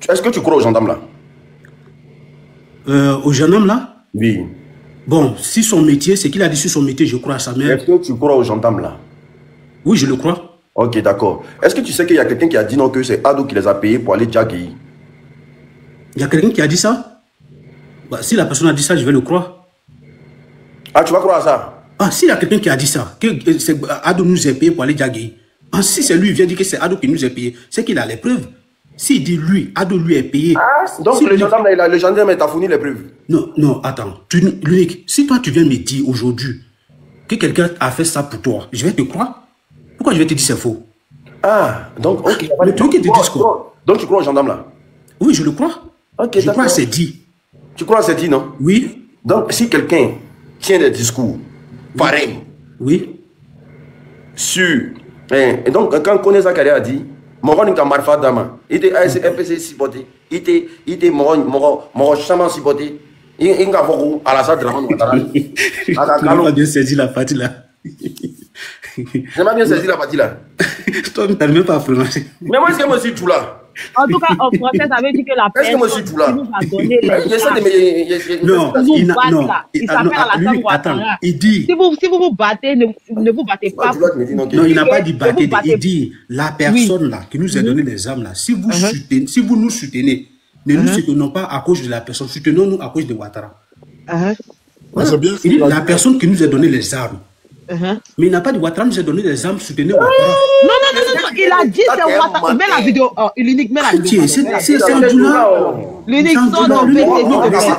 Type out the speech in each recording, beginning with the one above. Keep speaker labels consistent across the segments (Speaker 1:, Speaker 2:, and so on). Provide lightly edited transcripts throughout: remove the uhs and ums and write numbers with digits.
Speaker 1: Est-ce que tu crois aux gendarmes là?
Speaker 2: Aux gendarmes là?
Speaker 1: Oui.
Speaker 2: Bon, si son métier, c'est qu'il a dit sur son métier, je crois à sa mère.
Speaker 1: Est-ce que tu crois aux gendarmes là?
Speaker 2: Oui, je le crois.
Speaker 1: Ok, d'accord. Est-ce que tu sais qu'il y a quelqu'un qui a dit non, que c'est Ado qui les a payés pour aller Djagui?
Speaker 2: Il y a quelqu'un qui a dit ça? Bah, si la personne a dit ça, je vais le croire.
Speaker 1: Ah, tu vas croire à ça?
Speaker 2: Ah, s'il y a quelqu'un qui a dit ça, que Ado nous est payé pour aller Djagui. Ah, si c'est lui, il vient dire que c'est Ado qui nous est payé, c'est qu'il a les preuves. S'il dit lui, Ado lui est payé.
Speaker 1: Ah, donc si le gendarme t'a fourni les preuves.
Speaker 2: Non, non, attends. L'unique, si toi tu viens me dire aujourd'hui que quelqu'un a fait ça pour toi, je vais te croire. Pourquoi je vais te dire c'est faux?
Speaker 1: Ah, donc, ok.
Speaker 2: Mais tu veux qu'il te dise quoi?
Speaker 1: Donc tu crois aux gendarmes là?
Speaker 2: Oui, je le crois.
Speaker 1: Ok,
Speaker 2: je crois que c'est dit.
Speaker 1: Tu crois que c'est dit, non?
Speaker 2: Oui.
Speaker 1: Donc si quelqu'un tient des discours pareils.
Speaker 2: Oui.
Speaker 1: Sur. Et donc quand Kone Zakaria a dit, Moron Kamarfa Dama, il était MPC Siboté, il était Moron Chaman Siboté, il a voulu à la salle de la montagne.
Speaker 2: Tu n'as pas bien saisi la partie là.
Speaker 1: Je n'ai pas bien saisi la partie là.
Speaker 2: Toi, tu n'as même pas prononcé.
Speaker 1: Mais moi, est-ce que moi je suis tout là?
Speaker 3: En tout cas, en français, ça veut dire que la personne qui nous a donné les
Speaker 2: non,
Speaker 3: il s'appelle Alassane Ouattara.
Speaker 2: Il dit...
Speaker 3: Si vous vous battez, ne vous battez pas.
Speaker 2: Non, il n'a pas dit battre. Il dit, la personne là, qui nous a donné les armes là, si vous nous soutenez, ne nous soutenons pas à cause de la personne, soutenons-nous à cause de Ouattara. Il dit, la personne qui nous a donné les armes. Mais il n'a pas dit Ouattara nous a donné des armes, soutenez Ouattara.
Speaker 3: Non, il a dit c'est Ouattara. Mets la vidéo. L'unique, mets la vidéo.
Speaker 2: C'est Sandoula.
Speaker 3: L'unique, sort dans le
Speaker 2: PC.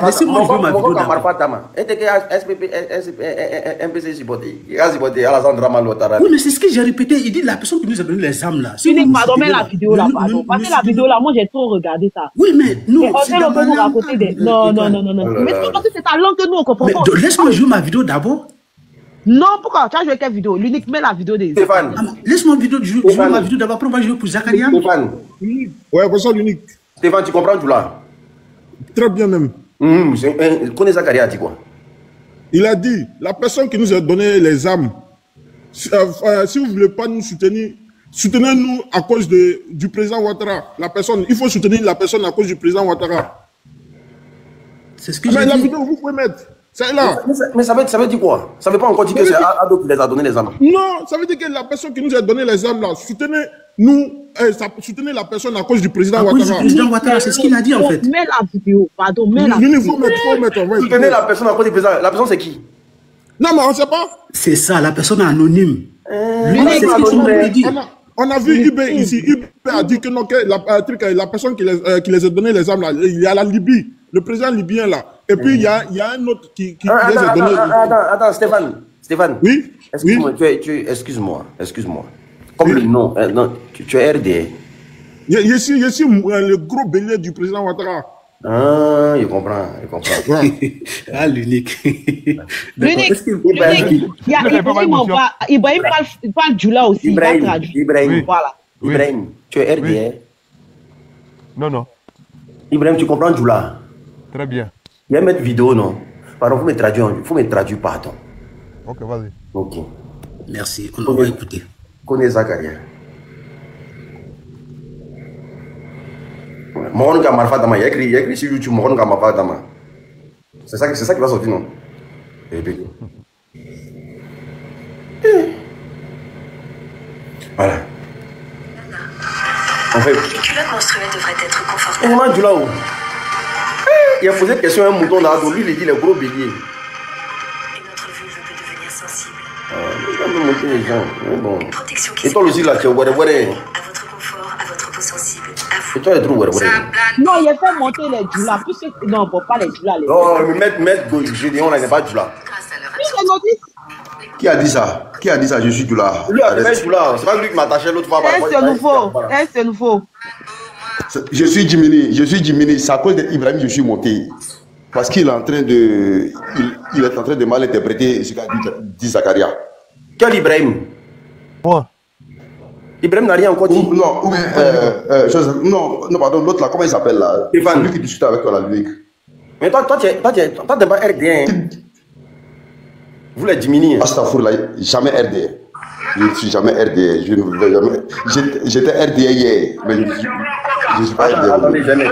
Speaker 2: Laissez-moi jouer ma vidéo d'abord. Oui, mais c'est ce que j'ai répété. Il dit la personne qui nous a donné les armes là.
Speaker 3: L'unique, pardon, mets la vidéo là, pardon. Parce que la vidéo là, moi j'ai trop regardé ça.
Speaker 2: Oui, mais nous.
Speaker 3: On sait le peu nous raconter des. Non. Mais c'est parce que c'est ta langue que nous on comprend pas.
Speaker 2: Laisse-moi jouer ma vidéo d'abord.
Speaker 3: Non, pourquoi? Tu as joué quelle vidéo? L'unique, mets la vidéo des...
Speaker 1: Stéphane.
Speaker 2: Laisse-moi jouer ma vidéo d'abord. Après, on va jouer pour Zakaria.
Speaker 1: Stéphane.
Speaker 4: Ouais, bonsoir l'unique.
Speaker 1: Stéphane, tu comprends tout là?
Speaker 4: Très bien même.
Speaker 1: Kone Zakaria a dit quoi?
Speaker 4: Il a dit, la personne qui nous a donné les armes, si vous ne voulez pas nous soutenir, soutenez-nous à cause du président Ouattara. La personne, il faut soutenir la personne à cause du président Ouattara.
Speaker 2: C'est ce que j'ai dit.
Speaker 4: Mais la vidéo, vous pouvez mettre. C'est là.
Speaker 1: Mais ça veut dire quoi? Ça ne veut pas encore dire que c'est Ado qui les a donné les armes.
Speaker 4: Non, ça veut dire que la personne qui nous a donné les armes là, soutenez-nous, soutenez la personne à cause du président Ouattara.
Speaker 2: À cause du président Ouattara, c'est ce qu'il a dit en fait.
Speaker 3: Mets la vidéo, pardon, mets la vidéo.
Speaker 4: Faut mettre.
Speaker 1: Soutenez la personne à cause du président. La personne c'est qui?
Speaker 4: Non, mais on ne sait pas.
Speaker 2: C'est ça, la personne est anonyme.
Speaker 4: On a vu Ibé ici. Ibé a dit que non, que la personne qui les a donné les armes là, il y a la Libye, le président libyen là. Et puis il y a un autre qui les a donné.
Speaker 1: Attends, Stéphane.
Speaker 4: Oui.
Speaker 1: Excuse-moi. Comme le nom, non, tu es RDA.
Speaker 4: Je suis le gros bélier du président Ouattara.
Speaker 1: Ah, je comprends.
Speaker 2: Ah, l'unique.
Speaker 3: L'unique. Ibrahim parle Djoula aussi.
Speaker 1: Ibrahim.
Speaker 3: Voilà.
Speaker 1: Ibrahim, tu es RDA?
Speaker 5: Non.
Speaker 1: Ibrahim, tu comprends Djoula?
Speaker 5: Très bien.
Speaker 1: Il y a une vidéo, non? Pardon, il faut me traduire, pardon.
Speaker 5: Ok, vas-y.
Speaker 1: Ok.
Speaker 2: Merci, on va écouter.
Speaker 1: Kone Zakaria. Moron Kamarfa Dama, il y a écrit sur YouTube Moron Kamarfa Dama. C'est ça qui va sortir, non? Voilà. En fait.
Speaker 6: Les culottes menstruelles devraient être confortables.
Speaker 1: Et moi, Djoula, il a posé une question à un mouton là, lui il dit les gros béliers.
Speaker 6: Et notre vulve peut devenir sensible.
Speaker 1: On peut monter les gens. Bon.
Speaker 6: Une protection qui
Speaker 1: et toi aussi là, tu es ouais.
Speaker 6: à votre confort, à votre peau sensible, à vous.
Speaker 1: Et toi, tu es trop ouais.
Speaker 3: Non, il a fait monter les Djoula. Non, pour pas les Djoula.
Speaker 1: Non, mais mettre Gédéon là, il n'est pas Djoula. Qui a dit ça? Je suis Djoula. Lui a fait Djoula. C'est pas lui qui m'attachait l'autre fois.
Speaker 3: C'est nouveau.
Speaker 1: Je suis Jimini. C'est à cause d'Ibrahim que je suis monté. Parce qu'il est en train de mal interpréter ce qu'a dit Zakaria. Quel Ibrahim?
Speaker 5: Moi.
Speaker 1: Ibrahim n'a rien encore dit.
Speaker 4: Non, pardon, l'autre là, comment il s'appelle là?
Speaker 1: Stéphane.
Speaker 4: Celui qui discute avec toi, la Ligue.
Speaker 1: Mais toi, tu n'es pas RDA. Vous les diminuez.
Speaker 4: Astafour là, jamais RDA.
Speaker 7: Je ne suis jamais RDA. Je ne veux jamais. J'étais RDA hier, mais je ne suis pas RDA.
Speaker 1: Attendez, jamais.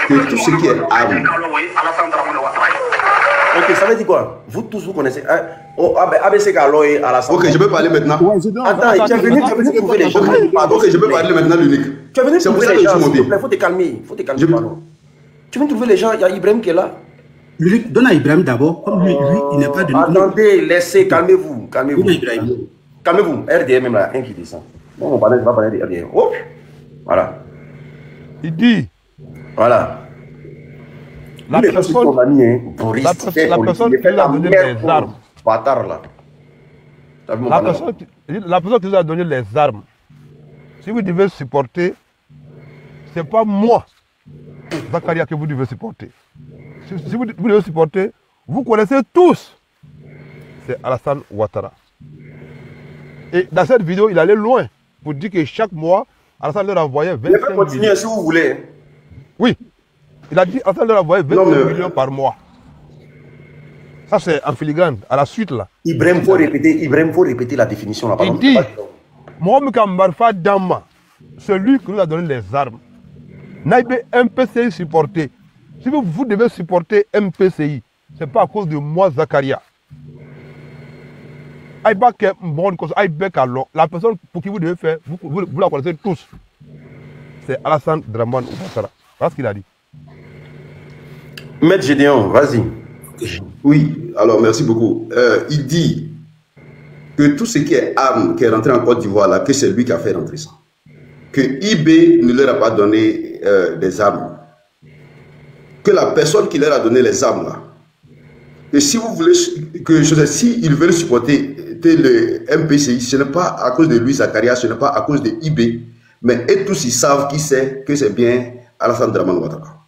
Speaker 7: Que tout ce qui est arme.
Speaker 1: Ok, ça veut dire quoi? Vous tous vous connaissez ABC Kaloé à la santé.
Speaker 7: Ok, je peux parler maintenant.
Speaker 1: Attends, tu es venu trouver les gens.
Speaker 7: Ok, je peux parler maintenant, l'unique.
Speaker 1: Tu es venu trouver les gens, s'il te plaît,
Speaker 7: il
Speaker 1: faut te calmer. Pardon. Tu viens trouver les gens, il y a Ibrahim qui est là.
Speaker 2: L'unique, donne à Ibrahim d'abord, comme lui, il n'est pas de...
Speaker 1: Attendez, laissez, calmez-vous. Calmez-vous, RDM même là, un qui descend. Bon, on va parler de RDM. Oh, voilà.
Speaker 5: Il dit.
Speaker 1: Voilà.
Speaker 5: La personne qui nous a donné les armes.
Speaker 1: Bâtard là.
Speaker 5: La personne qui nous a donné les armes. Si vous devez supporter, ce n'est pas moi, Zakaria, que vous devez supporter. Si vous devez supporter, vous connaissez tous. C'est Alassane Ouattara. Et dans cette vidéo, il allait loin pour dire que chaque mois, Alassane leur envoyait 25 millions.
Speaker 1: Je peux continuer si vous voulez.
Speaker 5: Oui. Il a dit Alassane leur envoyait 25 millions par mois. Ça, c'est en filigrane. À la suite, là.
Speaker 1: Ibrahim, faut répéter la définition là.
Speaker 5: Il dit Mohamed Marfa Dama, celui qui nous a donné les armes, Naïbe MPCI supporté. Si vous devez supporter MPCI, ce n'est pas à cause de moi, Zakaria. La personne pour qui vous devez faire, vous la connaissez tous. C'est Alassane Draman Ouattara. Voilà ce qu'il a dit.
Speaker 1: Maître Gédéon, vas-y.
Speaker 7: Oui, alors merci beaucoup. Il dit que tout ce qui est arme qui est rentré en Côte d'Ivoire, là, que c'est lui qui a fait rentrer ça. Que IB ne leur a pas donné des armes. Que la personne qui leur a donné les armes, là, que si vous voulez, si ils veulent supporter le MPCI, ce n'est pas à cause de lui, Zakaria, ce n'est pas à cause de IB, mais eux tous ils savent qui c'est, que c'est bien Alassane Draman Ouattara.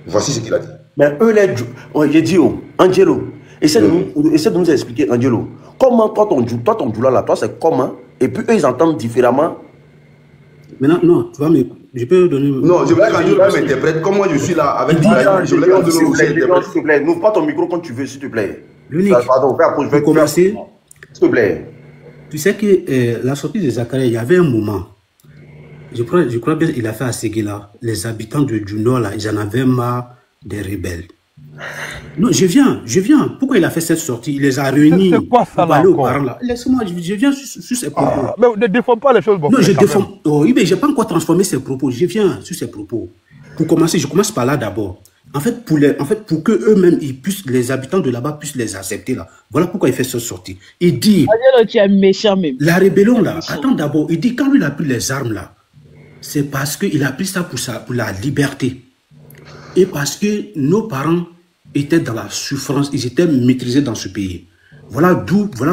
Speaker 7: Voici ce qu'il a dit.
Speaker 1: Mais eux, j'ai dit, Angelo, essaie de nous expliquer, Angelo, comment toi ton doula là, toi c'est comment, et puis eux ils entendent différemment.
Speaker 2: Maintenant, non, tu vois, mais je peux donner...
Speaker 7: Non, je voulais qu'Angelo m'interprète, comme moi je suis là avec Ibrahim, je voulais qu'Angelo m'interprète.
Speaker 1: S'il te plaît, n'ouvre pas ton micro quand tu veux, s'il te plaît.
Speaker 2: L'unique,
Speaker 1: pardon, je vais
Speaker 2: commencer.
Speaker 1: S'il te plaît.
Speaker 2: Tu sais que la sortie de Zakaria, il y avait un moment, je crois bien qu'il a fait à Séguéla, les habitants du Nord, là, ils en avaient marre des rebelles. Non, je viens. Pourquoi il a fait cette sortie? Il les a réunis.
Speaker 5: C'est quoi ça là encore?
Speaker 2: Laisse-moi, je viens sur ses propos.
Speaker 5: Mais ne défends pas les choses.
Speaker 2: Non, je défends. Oh, mais je n'ai pas encore transformé ses propos. Je viens sur ses propos. Pour commencer, je commence par là d'abord. En fait, pour que eux-mêmes, les habitants de là-bas puissent les accepter là. Voilà pourquoi il fait cette sortie. Il dit.
Speaker 3: Tu es méchant même.
Speaker 2: La rébellion là. Attends d'abord. Il dit quand lui il a pris les armes là, c'est parce qu'il a pris ça pour la liberté. Et parce que nos parents étaient dans la souffrance, ils étaient maîtrisés dans ce pays. Voilà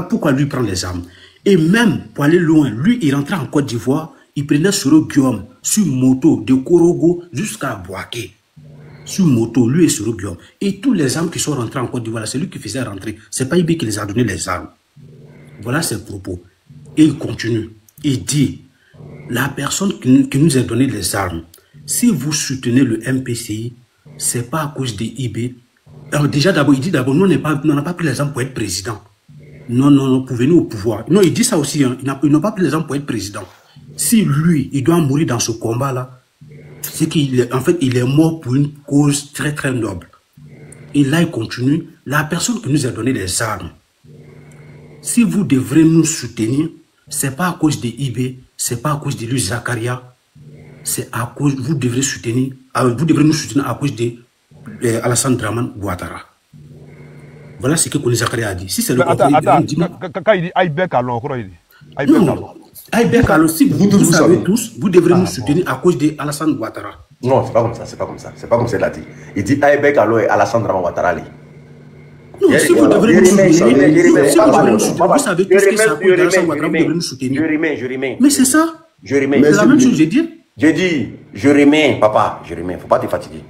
Speaker 2: pourquoi lui prend les armes. Et même, pour aller loin, lui, il rentrait en Côte d'Ivoire, il prenait Soro Guillaume sur moto, de Korogo jusqu'à Boaké. Sur moto, lui et Soro Guillaume. Et tous les armes qui sont rentrés en Côte d'Ivoire, c'est lui qui faisait rentrer. C'est pas Ibi qui les a donné les armes. Voilà ses propos. Et il continue. Il dit, la personne qui nous a donné les armes, si vous soutenez le MPCI, c'est pas à cause des IB. Alors déjà, d'abord, il dit d'abord, nous on n'a pas pris les armes pour être président. Non, pour venir au pouvoir. Non, il dit ça aussi, hein. Ils n'ont pas pris les armes pour être président. Si lui, il doit mourir dans ce combat-là, c'est qu'en fait, il est mort pour une cause très, très noble. Et là, il continue. La personne qui nous a donné les armes, si vous devrez nous soutenir, c'est pas à cause des IB, c'est pas à cause de lui Zakaria, c'est à cause, vous devrez nous soutenir à cause de Alassane Draman Ouattara. Voilà ce que Kone Zakaria a dit. Si c'est le
Speaker 5: attends, quand il dit Aïbek alors, il dit
Speaker 2: non, Aïbek alors, si vous savez tous, vous devrez nous soutenir à cause de Alassane Ouattara.
Speaker 1: Non, c'est pas comme ça, c'est pas comme ça. C'est pas comme ça qu'il a dit. Il dit Aïbek alors et Alassane Draman Ouattara.
Speaker 2: Non, si vous devrez nous soutenir, vous savez tous que c'est à cause d'Alassane Ouattara, vous devrez nous soutenir.
Speaker 1: Je remets.
Speaker 2: Mais c'est ça.
Speaker 1: Je remets.
Speaker 2: C'est la même chose, j'ai dit.
Speaker 1: J'ai dit, je remets, papa, je remets. Faut pas te fatiguer.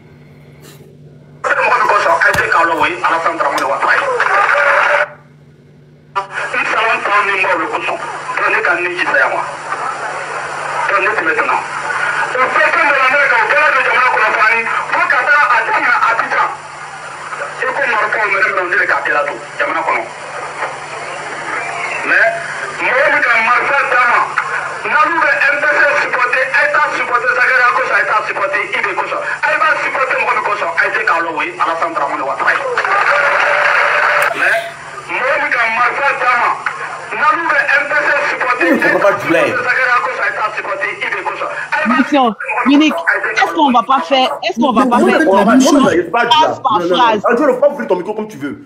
Speaker 3: Unique, est-ce qu'on va pas faire la même chose phrase par phrase?
Speaker 1: Tu ne peux pas ouvrir ton micro comme tu veux.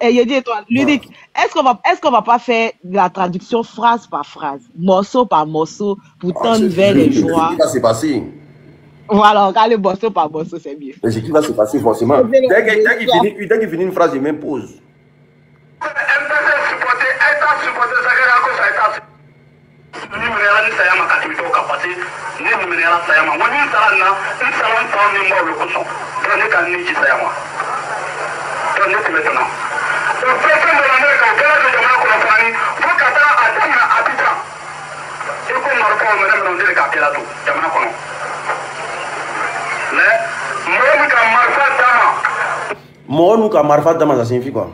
Speaker 3: Étoile, Ludique, est-ce qu'on va pas faire la traduction phrase par phrase, morceau par morceau, pour tendre vers les joies?
Speaker 1: Ce qui va se passer.
Speaker 3: Voilà, regardez morceau par morceau, c'est mieux.
Speaker 1: Mais ce qui va se passer forcément. Dès qu'il finit une phrase, il m'impose. Mohamed Marfa Dama, ça signifie quoi?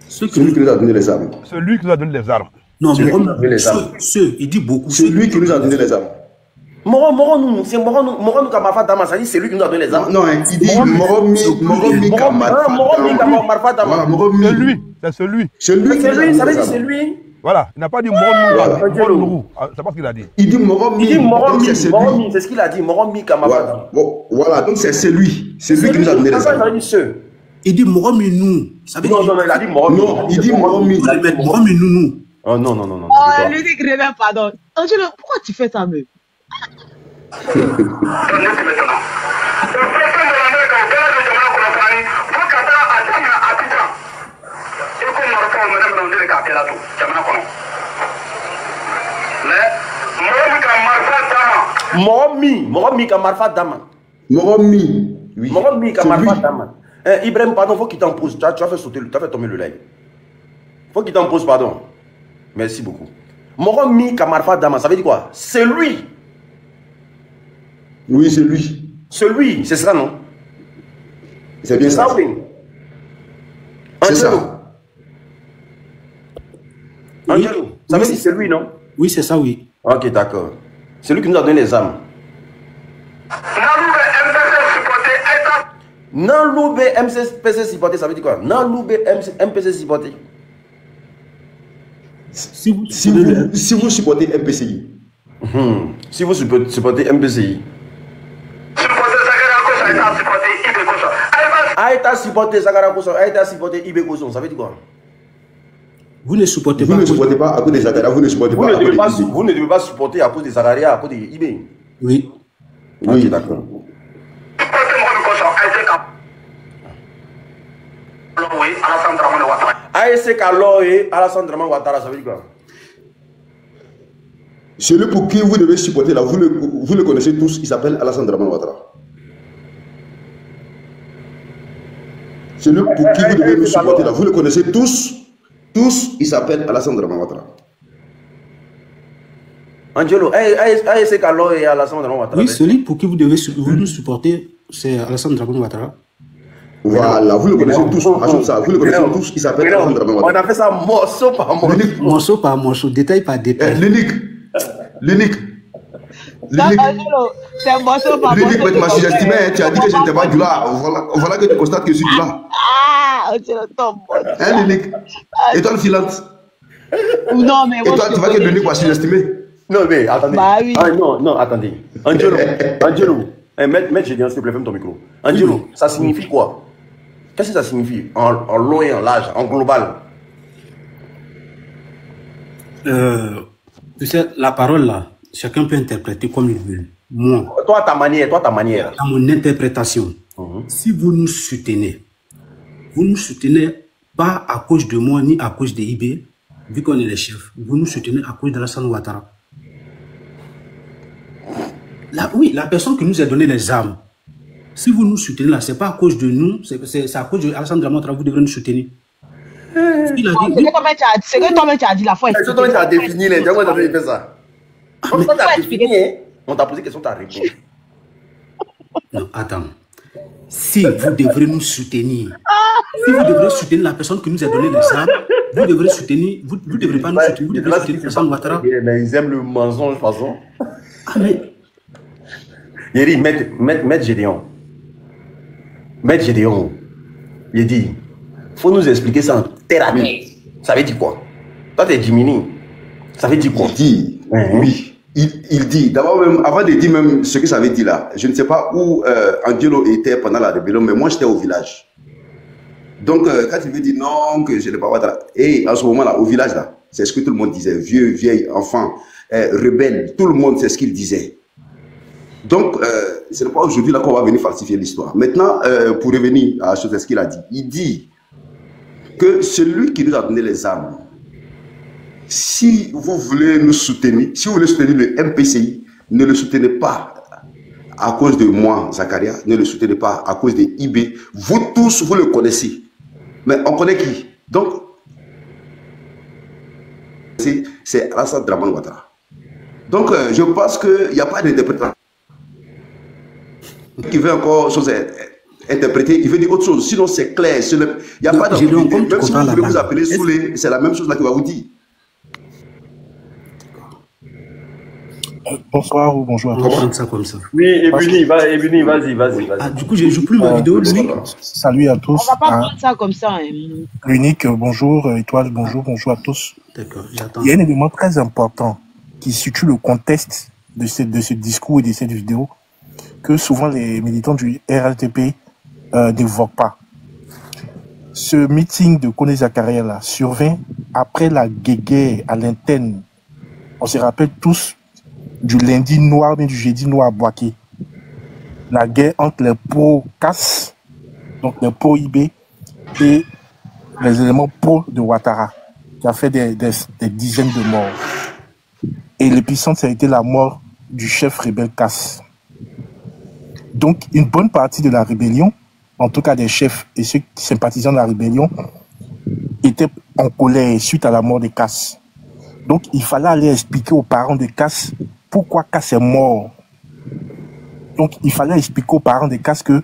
Speaker 7: Celui qui nous a donné les armes.
Speaker 5: Celui qui nous a donné les armes.
Speaker 2: Non, il dit beaucoup.
Speaker 7: C'est lui qui nous a donné les armes.
Speaker 1: C'est Mohamed Marfa Dama, ça dit c'est lui qui nous a donné les armes.
Speaker 7: Non, il dit Mohamed
Speaker 1: Marfa Dama.
Speaker 5: C'est celui.
Speaker 1: Ça veut dire c'est lui.
Speaker 5: Voilà, il n'a pas dit Mohamed. C'est pas ce qu'il a dit.
Speaker 7: Il dit Mohamed,
Speaker 1: c'est ce qu'il a dit, Mohamed Marfa.
Speaker 7: Voilà, donc c'est lui. C'est lui qui nous a donné les armes.
Speaker 2: Il dit Mohamed nous.
Speaker 1: Non, il a dit Mohamed.
Speaker 7: Non, il dit Mohamed.
Speaker 2: Mohamed nous.
Speaker 1: Oh non.
Speaker 3: Oh, Ludique, pardon. Angelo, pourquoi tu fais ça, même?
Speaker 1: Mohamed Marfa Dama.
Speaker 7: Oui.
Speaker 1: Mohamed Marfa Dama. Ibrahim, pardon, faut qu'il t'en pose. Tu as fait sauter, tu as fait tomber le live. Faut qu'il t'en pose, pardon. Merci beaucoup. Mohamed Marfa Dama, ça veut dire quoi? C'est lui.
Speaker 7: Oui, c'est lui.
Speaker 1: Celui, c'est ça, non?
Speaker 7: C'est bien ça.
Speaker 1: C'est ça. Angelo, ça veut dire c'est lui, non?
Speaker 2: Oui, c'est ça, oui.
Speaker 1: Ok, d'accord. C'est lui qui nous a donné les armes. Non, l'OB MPC supporté, ça veut dire quoi? Non, l'OB MPC supporté.
Speaker 7: Si vous supportez MPCI.
Speaker 1: Si vous supportez MPCI. Aïta supporté Zakara Koso, Aïta supporté Ibe Koso, ça veut dire quoi?
Speaker 2: Vous ne supportez
Speaker 7: pas à cause des Zakaria, vous ne supportez pas à cause des Ibe.
Speaker 1: Vous ne devez pas supporter à cause des Zakaria, à cause des Ibe.
Speaker 2: Oui.
Speaker 1: Ok, d'accord. ASC Kalo et Alassane Draman Ouattara, ça veut dire quoi?
Speaker 7: Celui pour qui vous devez supporter là, vous le connaissez tous, il s'appelle Alassane Draman Ouattara. celui pour qui vous devez nous supporter là, vous le connaissez tous. Tous, il s'appelle Alassane Dramane Ouattara.
Speaker 1: Angelo, c'est Carlo et Alassane Dramane Ouattara.
Speaker 2: Oui, celui pour qui vous devez nous supporter, c'est Alassane Dramane Ouattara.
Speaker 7: Voilà, vous le connaissez tous. Ajoute ça, vous le connaissez tous, il s'appelle Alassane Dramane Ouattara.
Speaker 1: On a fait ça morceau par morceau.
Speaker 2: Morceau par morceau, détail par détail.
Speaker 7: L'unique.
Speaker 3: C'est morceau par morceau.
Speaker 7: L'unique, mais tu m'as sous-estimé, tu as dit que je n'étais pas du là. Voilà que tu constates que je suis du là.
Speaker 3: Ah, c'est le top.
Speaker 7: Hein, l'unique. Et toi, le filante.
Speaker 3: Non, mais
Speaker 7: et toi, tu vois que l'unique m'a sous-estimé.
Speaker 1: Non, mais attendez.
Speaker 3: Bah oui.
Speaker 1: Ah, non, attendez. Angelo, Maître Gédéon, s'il te plaît, ferme ton micro. Angelo, ça signifie quoi? Qu'est-ce que ça signifie en long et en large, en global?
Speaker 2: Tu sais, la parole là, chacun peut interpréter comme il veut. Moi,
Speaker 1: Toi, ta manière.
Speaker 2: dans mon interprétation, si vous nous soutenez pas à cause de moi ni à cause de IB, vu qu'on est les chefs, vous nous soutenez à cause d'Alassane Ouattara. Là, oui, la personne qui nous a donné les armes, si vous nous soutenez là, c'est pas à cause de nous, c'est à cause d'Alassane Dramane Ouattara, vous devrez nous soutenir. Il a dit,
Speaker 3: c'est que toi-même tu as dit la fois.
Speaker 1: C'est toi qui as défini les gens, on a fait ça. Quand tu as défini, on t'a posé question, tu as répondu.
Speaker 2: Non, attends. Si vous devrez nous soutenir, si vous devrez soutenir la personne qui nous a donné les armes, vous devrez soutenir, vous ne devrez pas nous soutenir, vous devrez soutenir Alassane Ouattara.
Speaker 1: Mais ils aiment le mensonge, de toute façon.
Speaker 2: Ah, mais.
Speaker 1: Yeri, Maître Gédéon. Maître Gédéon, il dit, il faut nous expliquer ça en thérapie. Ça veut dire quoi? Toi, tu es Jiminy. Ça veut dire quoi?
Speaker 7: Il dit, oui. Il dit, d'abord même, avant de dire même ce que ça veut dire là, je ne sais pas où Angelo était pendant la rébellion, mais moi j'étais au village. Donc quand il veut dire non, que je n'ai pas Ouattara, et en ce moment-là, au village là, c'est ce que tout le monde disait, vieux, vieille, enfant, rebelle, tout le monde c'est ce qu'il disait. Donc ce n'est pas aujourd'hui là qu'on va venir falsifier l'histoire. Maintenant, pour revenir à ce qu'il a dit, il dit que celui qui nous a donné les armes, si vous voulez nous soutenir, si vous voulez soutenir le MPCI, ne le soutenez pas à cause de moi, Zakaria, ne le soutenez pas à cause de IB. Vous tous, vous le connaissez. Mais on connaît qui? Donc, c'est Alassane Dramane Ouattara. Donc, je pense qu'il n'y a pas d'interprétation. Qui veut encore chose interpréter, il veut dire autre chose. Sinon, c'est clair. Il n'y a pas d'ambiguïté. Même si vous voulez vous appeler Soulé, c'est la même chose là qu'il va vous dire.
Speaker 8: Bonsoir ou bonjour à tous.
Speaker 2: On ça comme ça.
Speaker 1: Oui, Ebuni, vas-y.
Speaker 2: Ah, du coup, je ne joue plus ma vidéo, lui.
Speaker 8: Salut à tous.
Speaker 3: On va pas prendre ça comme ça.
Speaker 8: L'unique, bonjour. Étoile, bonjour à tous.
Speaker 2: D'accord, j'attends.
Speaker 8: Il y a un élément très important qui situe le contexte de ce discours et de cette vidéo que souvent les militants du RLTP n'évoquent pas. Ce meeting de Kone Zakaria là survint après la guéguerre à l'interne. On se rappelle tous du lundi noir, mais du jeudi noir à Boaké. La guerre entre les pro-CAS, donc les pro-IB, et les éléments pro de Ouattara, qui a fait des dizaines de morts. Et l'épicentre, ça a été la mort du chef rebelle CAS. Donc, une bonne partie de la rébellion, en tout cas des chefs et ceux qui sympathisaient de la rébellion, étaient en colère suite à la mort de CAS. Donc, il fallait aller expliquer aux parents de CAS pourquoi CAS est mort. Donc, il fallait expliquer aux parents de CAS que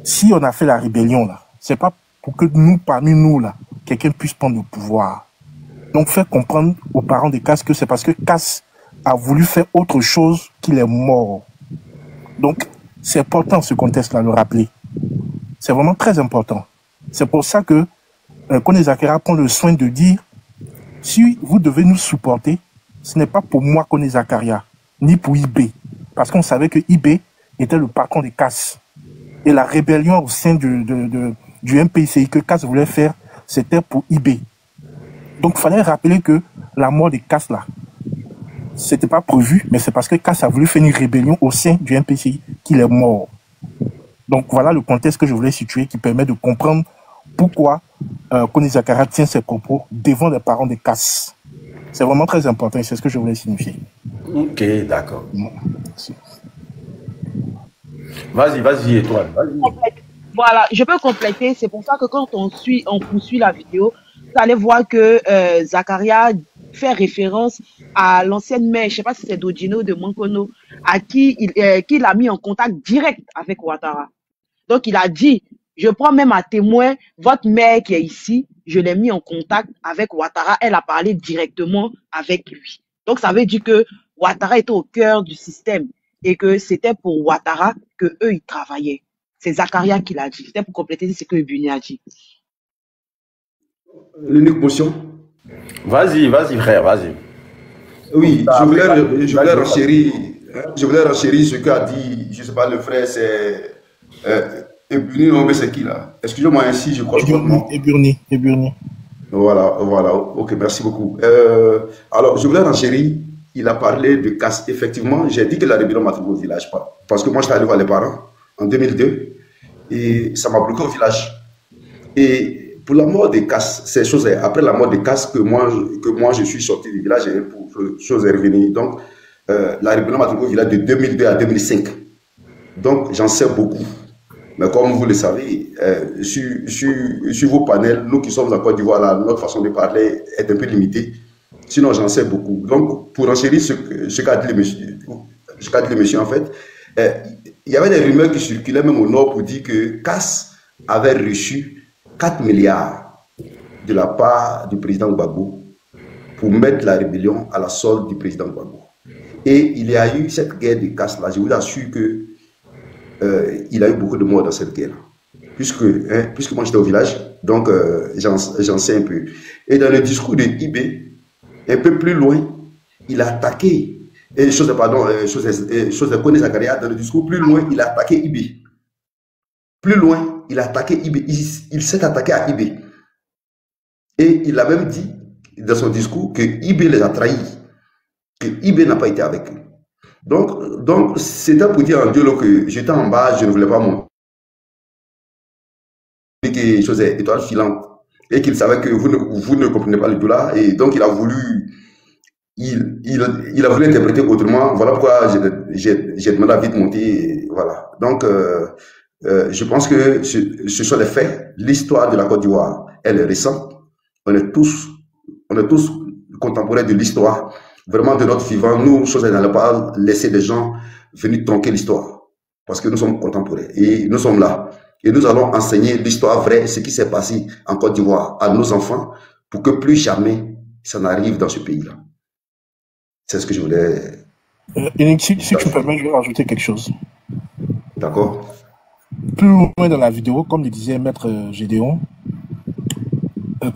Speaker 8: si on a fait la rébellion, là, c'est pas pour que nous, parmi nous, là, quelqu'un puisse prendre le pouvoir. Donc, faire comprendre aux parents de CAS que c'est parce que CAS a voulu faire autre chose qu'il est mort. Donc, c'est important ce contexte-là, le rappeler. C'est vraiment très important. C'est pour ça que Kone Zakaria prend le soin de dire si vous devez nous supporter, ce n'est pas pour moi Kone Zakaria, ni pour IB. Parce qu'on savait que IB était le patron des CAS. Et la rébellion au sein du MPCI que CAS voulait faire, c'était pour IB. Donc il fallait rappeler que la mort des CAS là, c'était pas prévu, mais c'est parce que CAS a voulu faire une rébellion au sein du MPCI qu'il est mort. Donc voilà le contexte que je voulais situer qui permet de comprendre pourquoi Kone Zakaria tient ses propos devant les parents de CAS. C'est vraiment très important et c'est ce que je voulais signifier.
Speaker 1: Ok, d'accord. Vas-y, Étoile.
Speaker 3: Voilà, je peux compléter. C'est pour ça que quand on poursuit la vidéo, vous allez voir que Zakaria fait référence à l'ancienne mère, je sais pas si c'est d'Odino, de Mankono, à qui il a mis en contact direct avec Ouattara. Donc, il a dit, je prends même à témoin votre mère qui est ici, je l'ai mis en contact avec Ouattara, elle a parlé directement avec lui. Donc, ça veut dire que Ouattara était au cœur du système et que c'était pour Ouattara que eux ils travaillaient. C'est Zakaria qui l'a dit. C'était pour compléter ce que Buni a dit.
Speaker 7: L'unique motion.
Speaker 1: Vas-y, frère, vas-y.
Speaker 7: Oui, je voulais renchérir ce qu'a dit, je ne sais pas, le frère, c'est Ebuni, non, mais c'est qui là? Excusez-moi ainsi, je crois que
Speaker 8: Eburni.
Speaker 7: Voilà, ok, merci beaucoup. Alors, je voulais renchérir, il a parlé de casse. Effectivement, j'ai dit que la rébellion m'a trouvé au village, parce que moi, je suis allé voir les parents en 2002, et ça m'a bloqué au village. Et pour la mort des Casses, c'est chose après la mort des Casses que moi je suis sorti du village et pour chose est revenue. Donc, la rébellion m'a trouvé au village de 2002 à 2005. Donc, j'en sais beaucoup. Mais comme vous le savez, sur vos panels, nous qui sommes en Côte d'Ivoire, notre façon de parler est un peu limitée. Sinon, j'en sais beaucoup. Donc, pour enchérir ce qu'a dit le monsieur, en fait, il y avait des rumeurs qui circulaient même au nord pour dire que Casse avait reçu 4 milliards de la part du président Gbagbo pour mettre la rébellion à la solde du président Gbagbo. Et il y a eu cette guerre de Casse-là. Je vous assure que il a eu beaucoup de morts dans cette guerre. Puisque moi j'étais au village, donc j'en sais un peu. Et dans le discours de Ibé, un peu plus loin, il a attaqué, chose de Koné Zakaria, dans le discours plus loin, il a attaqué Ibé. Plus loin, il a attaqué Ibé. Il s'est attaqué à Ibé. Et il a même dit dans son discours que Ibé les a trahis, que Ibé n'a pas été avec eux. Donc c'était pour dire en Dieu que j'étais en bas, je ne voulais pas monter. Que chose est étoile filante. Et qu'il savait que vous ne comprenez pas le Doula. Et donc il a voulu interpréter autrement. Voilà pourquoi j'ai demandé à vite monter. Et voilà. Donc je pense que ce sont les faits. L'histoire de la Côte d'Ivoire, elle est récente. On est tous contemporains de l'histoire. Vraiment de notre vivant. Nous, chose n'allons pas laisser des gens venir tronquer l'histoire. Parce que nous sommes contemporains. Et nous sommes là. Et nous allons enseigner l'histoire vraie, ce qui s'est passé en Côte d'Ivoire à nos enfants, pour que plus jamais ça n'arrive dans ce pays-là. C'est ce que je voulais...
Speaker 8: si tu me permets, je vais rajouter quelque chose.
Speaker 7: D'accord.
Speaker 8: Plus loin dans la vidéo, comme le disait Maître Gédéon,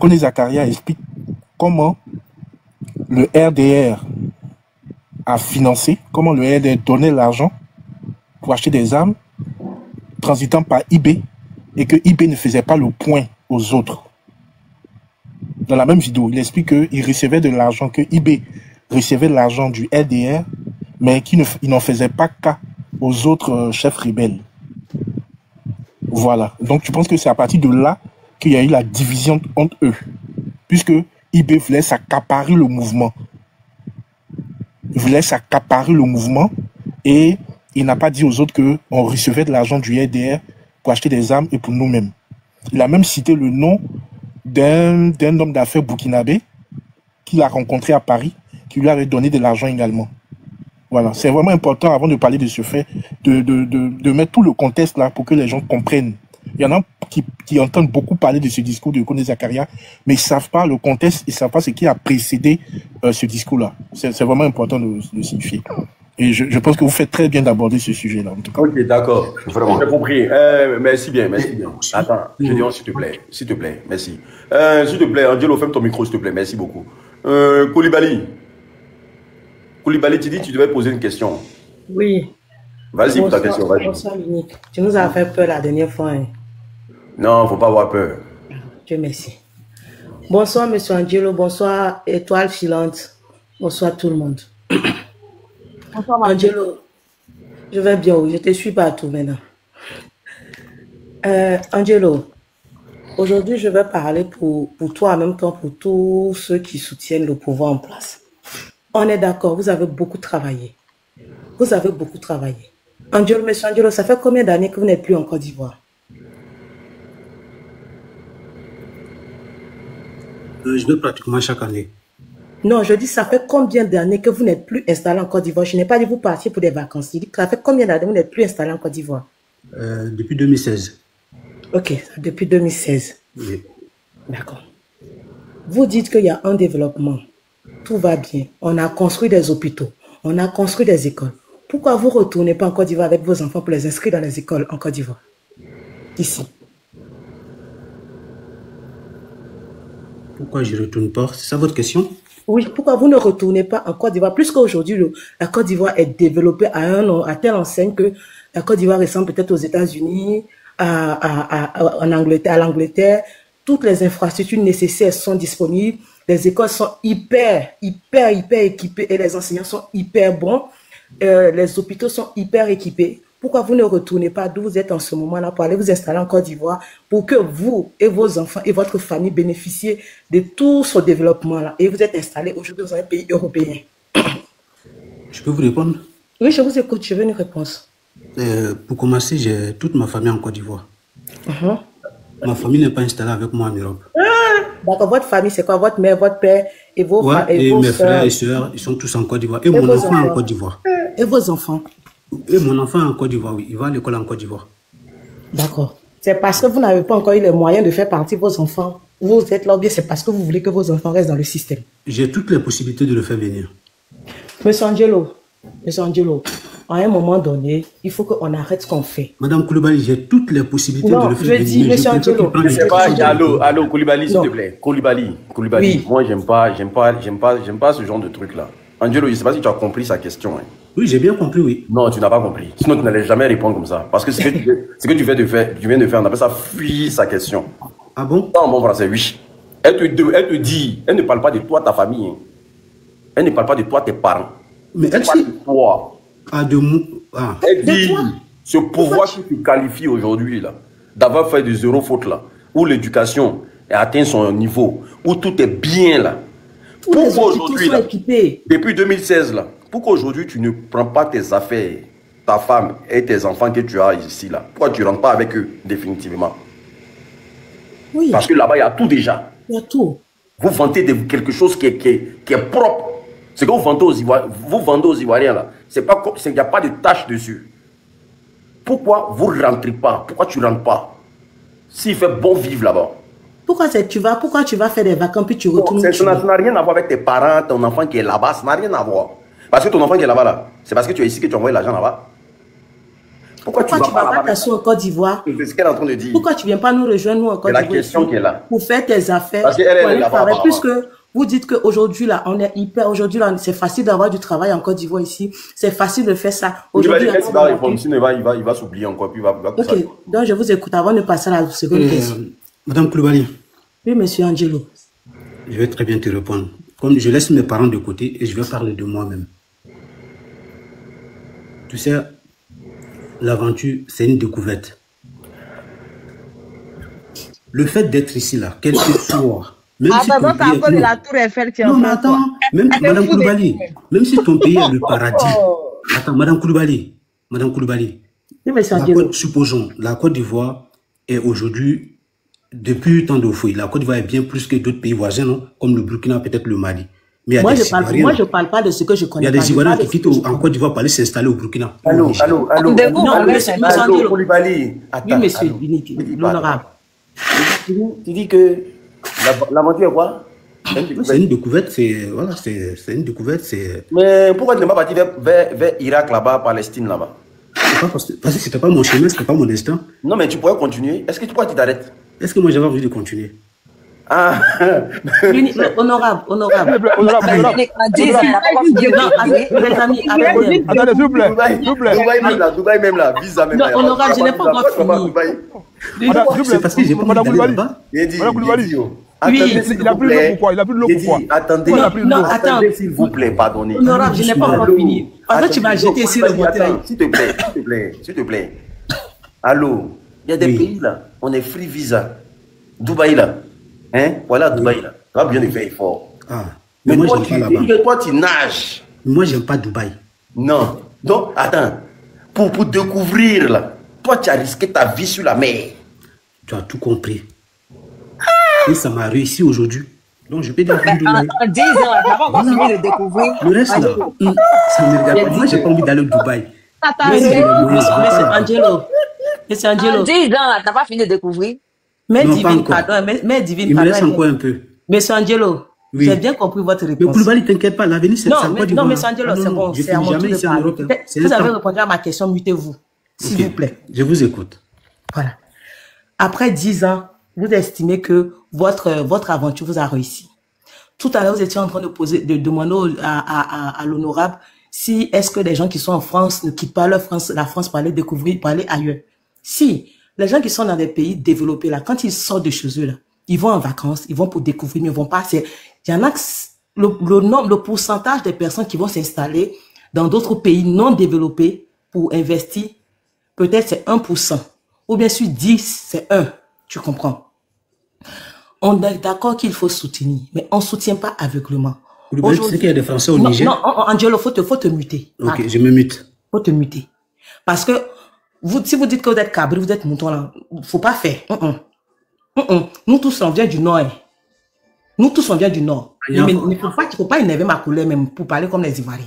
Speaker 8: Koné Zakaria explique comment le RDR a financé, comment le RDR donnait l'argent pour acheter des armes, transitant par IB, et que IB ne faisait pas le point aux autres. Dans la même vidéo, il explique qu'il recevait de l'argent, que IB recevait de l'argent du RDR, mais qu'il n'en faisait pas cas aux autres chefs rebelles. Voilà. Donc, je pense que c'est à partir de là qu'il y a eu la division entre eux, puisque IB voulait s'accaparer le mouvement. Il voulait s'accaparer le mouvement, et il n'a pas dit aux autres qu'on recevait de l'argent du RDR pour acheter des armes et pour nous-mêmes. Il a même cité le nom d'un homme d'affaires burkinabé qu'il a rencontré à Paris, qui lui avait donné de l'argent également. Voilà, c'est vraiment important, avant de parler de ce fait, de mettre tout le contexte là pour que les gens comprennent. Il y en a qui entendent beaucoup parler de ce discours de Koné Zakaria, mais ils ne savent pas le contexte, ils ne savent pas ce qui a précédé ce discours-là. C'est vraiment important de signifier. Et je pense que vous faites très bien d'aborder ce sujet-là, en tout cas.
Speaker 1: Ok, d'accord. Vraiment. J'ai compris. Merci bien. Attends, Gédéon, s'il te plaît, merci. S'il te plaît, Angelo, ferme ton micro, s'il te plaît, merci beaucoup. Koulibaly, tu dis que tu devais poser une question.
Speaker 9: Oui.
Speaker 1: Vas-y pour ta question, vas-y.
Speaker 9: Bonsoir, Unique. Tu nous as fait peur la dernière fois. Hein.
Speaker 1: Non, il ne faut pas avoir peur.
Speaker 9: Dieu merci. Bonsoir, monsieur Angelo. Bonsoir, Étoile Filante. Bonsoir, tout le monde.
Speaker 3: Bonsoir,
Speaker 9: Angelo, je vais bien, je te suis partout maintenant. Angelo, aujourd'hui, je vais parler pour toi en même temps pour tous ceux qui soutiennent le pouvoir en place. On est d'accord, vous avez beaucoup travaillé.
Speaker 3: Angelo, monsieur Angelo, ça fait combien d'années que vous n'êtes plus en Côte d'Ivoire?
Speaker 2: Je vais pratiquement chaque année.
Speaker 9: Non, je dis, ça fait combien d'années que vous n'êtes plus installé en Côte d'Ivoire? Je n'ai pas dit vous partiez pour des vacances. Je dis, ça fait combien d'années que vous n'êtes plus installé en Côte d'Ivoire?
Speaker 2: Depuis 2016.
Speaker 9: Ok, depuis 2016.
Speaker 2: Oui.
Speaker 9: D'accord. Vous dites qu'il y a un développement. Tout va bien. On a construit des hôpitaux. On a construit des écoles. Pourquoi vous ne retournez pas en Côte d'Ivoire avec vos enfants pour les inscrire dans les écoles en Côte d'Ivoire? Ici.
Speaker 2: Pourquoi je ne retourne pas? C'est ça votre question?
Speaker 9: Oui, pourquoi vous ne retournez pas en Côte d'Ivoire? Puisqu'aujourd'hui, la Côte d'Ivoire est développée à telle enseigne que la Côte d'Ivoire ressemble peut-être aux États-Unis, en Angleterre, à l'Angleterre. Toutes les infrastructures nécessaires sont disponibles. Les écoles sont hyper équipées et les enseignants sont hyper bons. Les hôpitaux sont hyper équipés. Pourquoi vous ne retournez pas d'où vous êtes en ce moment-là pour aller vous installer en Côte d'Ivoire pour que vous et vos enfants et votre famille bénéficiez de tout ce développement-là et vous êtes installés aujourd'hui dans un pays européen?
Speaker 2: Je peux vous répondre?
Speaker 9: Oui, je vous écoute, je veux une réponse.
Speaker 2: Pour commencer, j'ai toute ma famille en Côte d'Ivoire. Ma famille n'est pas installée avec moi en Europe.
Speaker 9: D'accord, votre famille, c'est quoi? Votre mère, votre père et vos frères
Speaker 2: et
Speaker 9: vos
Speaker 2: mes
Speaker 9: soeurs.
Speaker 2: frères et sœurs, ils sont tous en Côte d'Ivoire. Et mon enfant en Côte d'Ivoire.
Speaker 9: Et vos enfants?
Speaker 2: Et mon enfant en Côte d'Ivoire, oui. Il va à l'école en Côte d'Ivoire.
Speaker 9: D'accord. C'est parce que vous n'avez pas encore eu les moyens de faire partie de vos enfants. Vous êtes là ou bien c'est parce que vous voulez que vos enfants restent dans le système?
Speaker 2: J'ai toutes les possibilités de le faire venir.
Speaker 9: Monsieur Angelo, à un moment donné, il faut qu'on arrête ce qu'on fait.
Speaker 2: Madame Koulibaly, j'ai toutes les possibilités de le faire venir.
Speaker 9: Je dis, monsieur Angelo.
Speaker 1: Je sais pas, allô, Koulibaly, s'il te plaît. Koulibaly.
Speaker 9: Oui.
Speaker 1: Moi, j'aime pas ce genre de truc-là. Angelo, je sais pas si tu as compris sa question. Hein.
Speaker 2: Oui, j'ai bien compris, oui.
Speaker 1: Non, tu n'as pas compris. Sinon, tu n'allais jamais répondre comme ça. Parce que ce que tu viens de faire, on appelle ça fuir sa question.
Speaker 2: Ah bon?
Speaker 1: Non, mon français, oui. Elle te dit, elle ne parle pas de toi, ta famille. Hein. Elle ne parle pas de toi, tes parents.
Speaker 2: Mais elle
Speaker 1: parle de toi.
Speaker 2: Ah, de moi. Ah.
Speaker 1: Elle dit, ce pouvoir que tu qualifies aujourd'hui, là, d'avoir fait de zéro faute, là, où l'éducation a atteint son niveau, où tout est bien, là. Pourquoi aujourd'hui, là, depuis 2016, là, pourquoi aujourd'hui tu ne prends pas tes affaires, ta femme et tes enfants que tu as ici, là? Pourquoi tu ne rentres pas avec eux, définitivement?
Speaker 9: Oui.
Speaker 1: Parce que là-bas, il y a tout déjà.
Speaker 9: Il y a tout.
Speaker 1: Vous vantez de quelque chose qui est propre. Ce que vous vendez aux Ivoiriens, là, il n'y a pas de tache dessus. Pourquoi vous ne rentrez pas? Pourquoi tu ne rentres pas? S'il fait bon vivre là-bas.
Speaker 9: Pourquoi tu vas faire des vacances puis tu retournes?
Speaker 1: Ça n'a rien à voir avec tes parents, ton enfant qui est là-bas. Ça n'a rien à voir. Parce que ton enfant qui est là-bas, là, c'est parce que tu es ici que tu envoies l'argent là-bas. Pourquoi tu ne vas pas
Speaker 9: t'asseoir en Côte d'Ivoire?
Speaker 1: C'est ce qu'elle est en train de dire.
Speaker 9: Pourquoi tu ne viens pas nous rejoindre, nous, en Côte d'Ivoire?
Speaker 1: C'est la question qui est là.
Speaker 9: Pour faire tes affaires.
Speaker 1: Parce qu'elle est là-bas.
Speaker 9: Puisque vous dites qu'aujourd'hui, là, on est hyper. Aujourd'hui, là, c'est facile d'avoir du travail en Côte d'Ivoire ici. C'est facile de faire ça. Aujourd'hui,
Speaker 1: il va répondre. Sinon, il va s'oublier encore. Puis il va
Speaker 9: ok, donc je vous écoute avant de passer à la seconde question.
Speaker 2: Madame Koulibaly.
Speaker 9: Oui, monsieur Angelo.
Speaker 2: Je vais très bien te répondre. Comme je laisse mes parents de côté et je vais parler de moi-même. Tu sais, l'aventure, c'est une découverte. Le fait d'être ici, là, quel que soit... Même si ton pays est...
Speaker 3: de la Tour Eiffel,
Speaker 2: non, mais attends, Madame Koulibaly, même si ton pays est le paradis... Attends, Madame Koulibaly,
Speaker 9: oui, monsieur Angelo.
Speaker 2: Supposons, la Côte d'Ivoire est aujourd'hui, depuis tant de fouilles, la Côte d'Ivoire est bien plus que d'autres pays voisins, non? Comme le Burkina, peut-être le Mali. Mais
Speaker 9: moi, je parle pas de ce que je connais.
Speaker 2: Il y a des Ivoiriens qui quittent en Côte d'Ivoire pour aller s'installer au Burkina.
Speaker 1: Allô,
Speaker 9: Koulibaly. Oui, monsieur l'honorable.
Speaker 1: Tu dis que l'aventure est quoi?
Speaker 2: C'est une découverte, c'est une découverte, c'est...
Speaker 1: Mais pourquoi tu n'es pas parti vers Irak là-bas, Palestine là-bas?
Speaker 2: Parce que c'était pas mon chemin, c'était pas mon destin.
Speaker 1: Non, mais tu pourrais continuer. Est-ce que tu t'arrêtes?
Speaker 2: Est-ce que moi j'avais envie de continuer?
Speaker 1: Ah.
Speaker 9: Honorable.
Speaker 5: Attendez, s'il vous plaît.
Speaker 1: Dubaï même là, visa même là.
Speaker 9: Non, honorable, je n'ai pas encore fini.
Speaker 2: C'est parce que j'ai pas envie d'aller là-bas.
Speaker 1: Attendez,
Speaker 5: il a plus de l'eau pourquoi? Il a plus de l'eau pourquoi?
Speaker 1: Attendez, s'il vous plaît, pardonnez.
Speaker 9: Honorable, je n'ai pas encore fini. Parce que tu m'as jeté ici le bouteille.
Speaker 1: S'il te plaît. Allô, il y a des pays là, on est free visa. Dubaï là. Hein? Voilà Dubaï là. Tu vas bien faire effort.
Speaker 2: Mais moi, j'aime pas là-bas.
Speaker 1: Toi, tu nages.
Speaker 2: Moi, j'aime pas Dubaï.
Speaker 1: Non. Donc, attends. Pour découvrir là, toi, tu as risqué ta vie sur la mer.
Speaker 2: Tu as tout compris. Et ça m'a réussi aujourd'hui. Donc, je peux dire
Speaker 10: en 10 ans, t'as pas encore fini de découvrir.
Speaker 2: Le reste, là, ça me regarde pas. Moi, j'ai pas envie d'aller au Dubaï.
Speaker 9: Monsieur Angelo.
Speaker 10: En 10 ans, t'as pas fini de découvrir.
Speaker 9: Mais
Speaker 2: Non,
Speaker 9: divine,
Speaker 2: pas encore.
Speaker 9: pardon. Mais divine,
Speaker 2: Il me
Speaker 9: pardon.
Speaker 2: laisse encore un peu.
Speaker 9: Monsieur Angelo,
Speaker 2: Oui.
Speaker 9: j'ai bien compris votre
Speaker 2: Mais
Speaker 9: réponse.
Speaker 2: Koulibaly, t'inquiète pas, l'avenir, c'est
Speaker 9: Non,
Speaker 2: ça.
Speaker 9: mais, non, monsieur Angelo, c'est bon.
Speaker 2: Je
Speaker 9: C'est à
Speaker 2: finis
Speaker 9: mon tour
Speaker 2: jamais
Speaker 9: de
Speaker 2: ici en
Speaker 9: parler.
Speaker 2: Europe. C'est
Speaker 9: Vous
Speaker 2: un
Speaker 9: avez
Speaker 2: temps.
Speaker 9: répondu à ma question, mutez-vous. S'il
Speaker 2: Ok.
Speaker 9: vous plaît.
Speaker 2: Je vous écoute.
Speaker 9: Voilà. Après 10 ans, vous estimez que votre aventure vous a réussi. Tout à l'heure, vous étiez en train de demander à l'honorable si est-ce que les gens qui sont en France ne quittent pas la France pour aller découvrir, pour aller ailleurs. Si, les gens qui sont dans des pays développés, là, quand ils sortent de chez eux, là, ils vont en vacances, ils vont pour découvrir, mais ils vont pas. Il y en a que le pourcentage des personnes qui vont s'installer dans d'autres pays non développés pour investir, peut-être c'est 1%. Ou bien sur 10, c'est 1. Tu comprends? On est d'accord qu'il faut soutenir, mais on ne soutient pas aveuglement.
Speaker 2: Koulibaly, tu sais qu'il y a des Français au Niger?
Speaker 9: Non, Angelo, faut te muter.
Speaker 2: Ok, je me mute.
Speaker 9: Faut te muter. Parce que si vous dites que vous êtes cabri, vous êtes mouton, là, faut pas faire. Nous tous, on vient du Nord. Nous tous, on vient du Nord. Mais il ne faut pas énerver ma couleur même pour parler comme les Ivoiriens.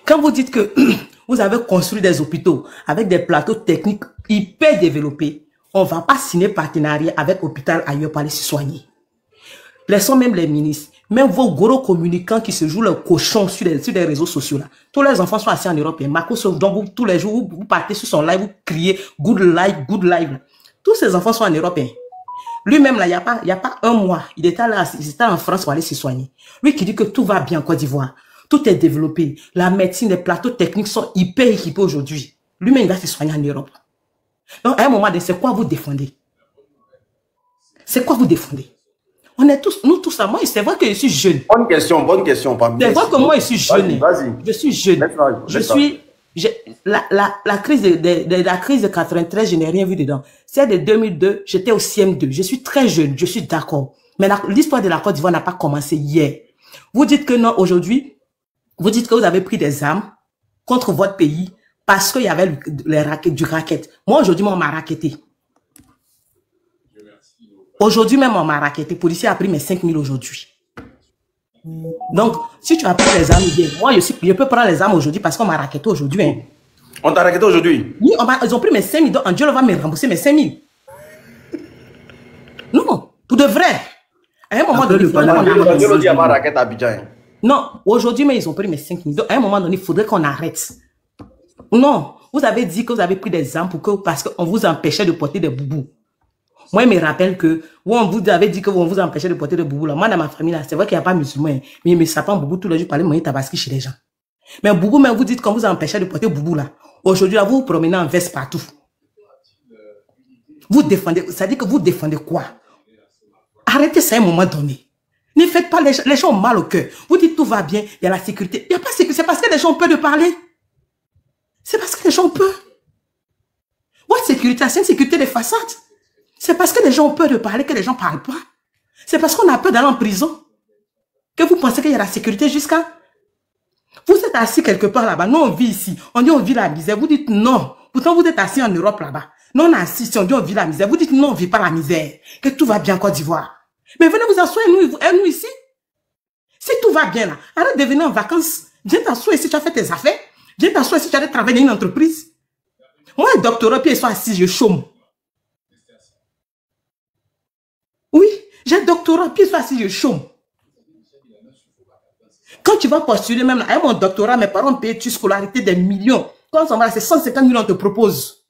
Speaker 9: Quand vous dites que vous avez construit des hôpitaux avec des plateaux techniques hyper développés, on ne va pas signer partenariat avec l'hôpital ailleurs pour aller se soigner. Laissons même les ministres, même vos gros communicants qui se jouent le cochon sur les réseaux sociaux. Là. Tous les enfants sont assis en Europe. Et Marco, donc vous, tous les jours, vous partez sur son live, vous criez good life, good life. Là. Tous ces enfants sont en Europe. Hein. Lui-même, là, il n'y a pas un mois, il était en France pour aller se soigner. Lui qui dit que tout va bien en Côte d'Ivoire. Tout est développé. La médecine, les plateaux techniques sont hyper équipés aujourd'hui. Lui-même, il va se soigner en Europe. Donc, à un moment donné, c'est quoi vous défendez? C'est quoi vous défendez? On est tous, nous tous, moi, c'est vrai que je suis jeune.
Speaker 1: Bonne question,
Speaker 9: C'est vrai que moi, je suis jeune.
Speaker 1: Vas-y.
Speaker 9: Je suis jeune. La crise de 93, je n'ai rien vu dedans. Celle de 2002, j'étais au CM2. Je suis très jeune, je suis d'accord. Mais l'histoire de la Côte d'Ivoire n'a pas commencé hier. Vous dites que non, aujourd'hui, vous dites que vous avez pris des armes contre votre pays parce qu'il y avait du racket. Moi, aujourd'hui, on m'a racketté. Aujourd'hui même, on m'a racketté. Le policier a pris mes 5 000 aujourd'hui. Donc, si tu as pris les armes, bien, moi, je peux prendre les armes aujourd'hui parce qu'on m'a racketté aujourd'hui. Hein.
Speaker 1: On t'a racketté aujourd'hui?
Speaker 9: Oui, ils ont pris mes 5 000. Donc, Dieu va me rembourser mes 5 000. Non, tout de vrai. À un moment donné, non, aujourd'hui, mais ils ont pris mes 5 000. Donc, à un moment donné, il faudrait qu'on arrête. Non, vous avez dit que vous avez pris des armes parce qu'on vous empêchait de porter des boubous. Moi, il me rappelle que on vous avait dit qu'on vous empêchait de porter des boubous. Là. Moi, dans ma famille, c'est vrai qu'il n'y a pas de musulmans, mais il me sapent boubou tous les jours pour aller manger tabaski chez les gens. Mais boubou, même vous dites qu'on vous empêchait de porter boubou là. Aujourd'hui, vous vous promenez en veste partout. Vous défendez, ça dit que vous défendez quoi? Arrêtez ça à un moment donné. Ne faites pas, les gens ont mal au cœur. Vous dites tout va bien, il y a la sécurité. Il n'y a pas de sécurité, c'est parce que les gens ont peur de parler. C'est parce que les gens ont peur. Votre sécurité, c'est une sécurité de façade. C'est parce que les gens ont peur de parler que les gens ne parlent pas. C'est parce qu'on a peur d'aller en prison que vous pensez qu'il y a la sécurité jusqu'à... Vous êtes assis quelque part là-bas. Nous, on vit ici. On dit on vit la misère. Vous dites non. Pourtant, vous êtes assis en Europe là-bas. Nous, on est assis ici. On dit on vit la misère. Vous dites non, on ne vit pas la misère. Que tout va bien en Côte d'Ivoire. Mais venez vous asseoir nous ici. Si tout va bien là, arrête de venir en vacances. Viens t'asseoir ici, tu as fait tes affaires. Viens t'asseoir ici, tu as travaillé dans une entreprise. Moi, un doctorat, puis ils sont assis, je chôme. Oui, j'ai un doctorat, puis ils sont assis, je chôme. Quand tu vas postuler même, avec mon doctorat, mes parents payent une scolarité des millions. Quand on va, c'est 150 millions, on te propose.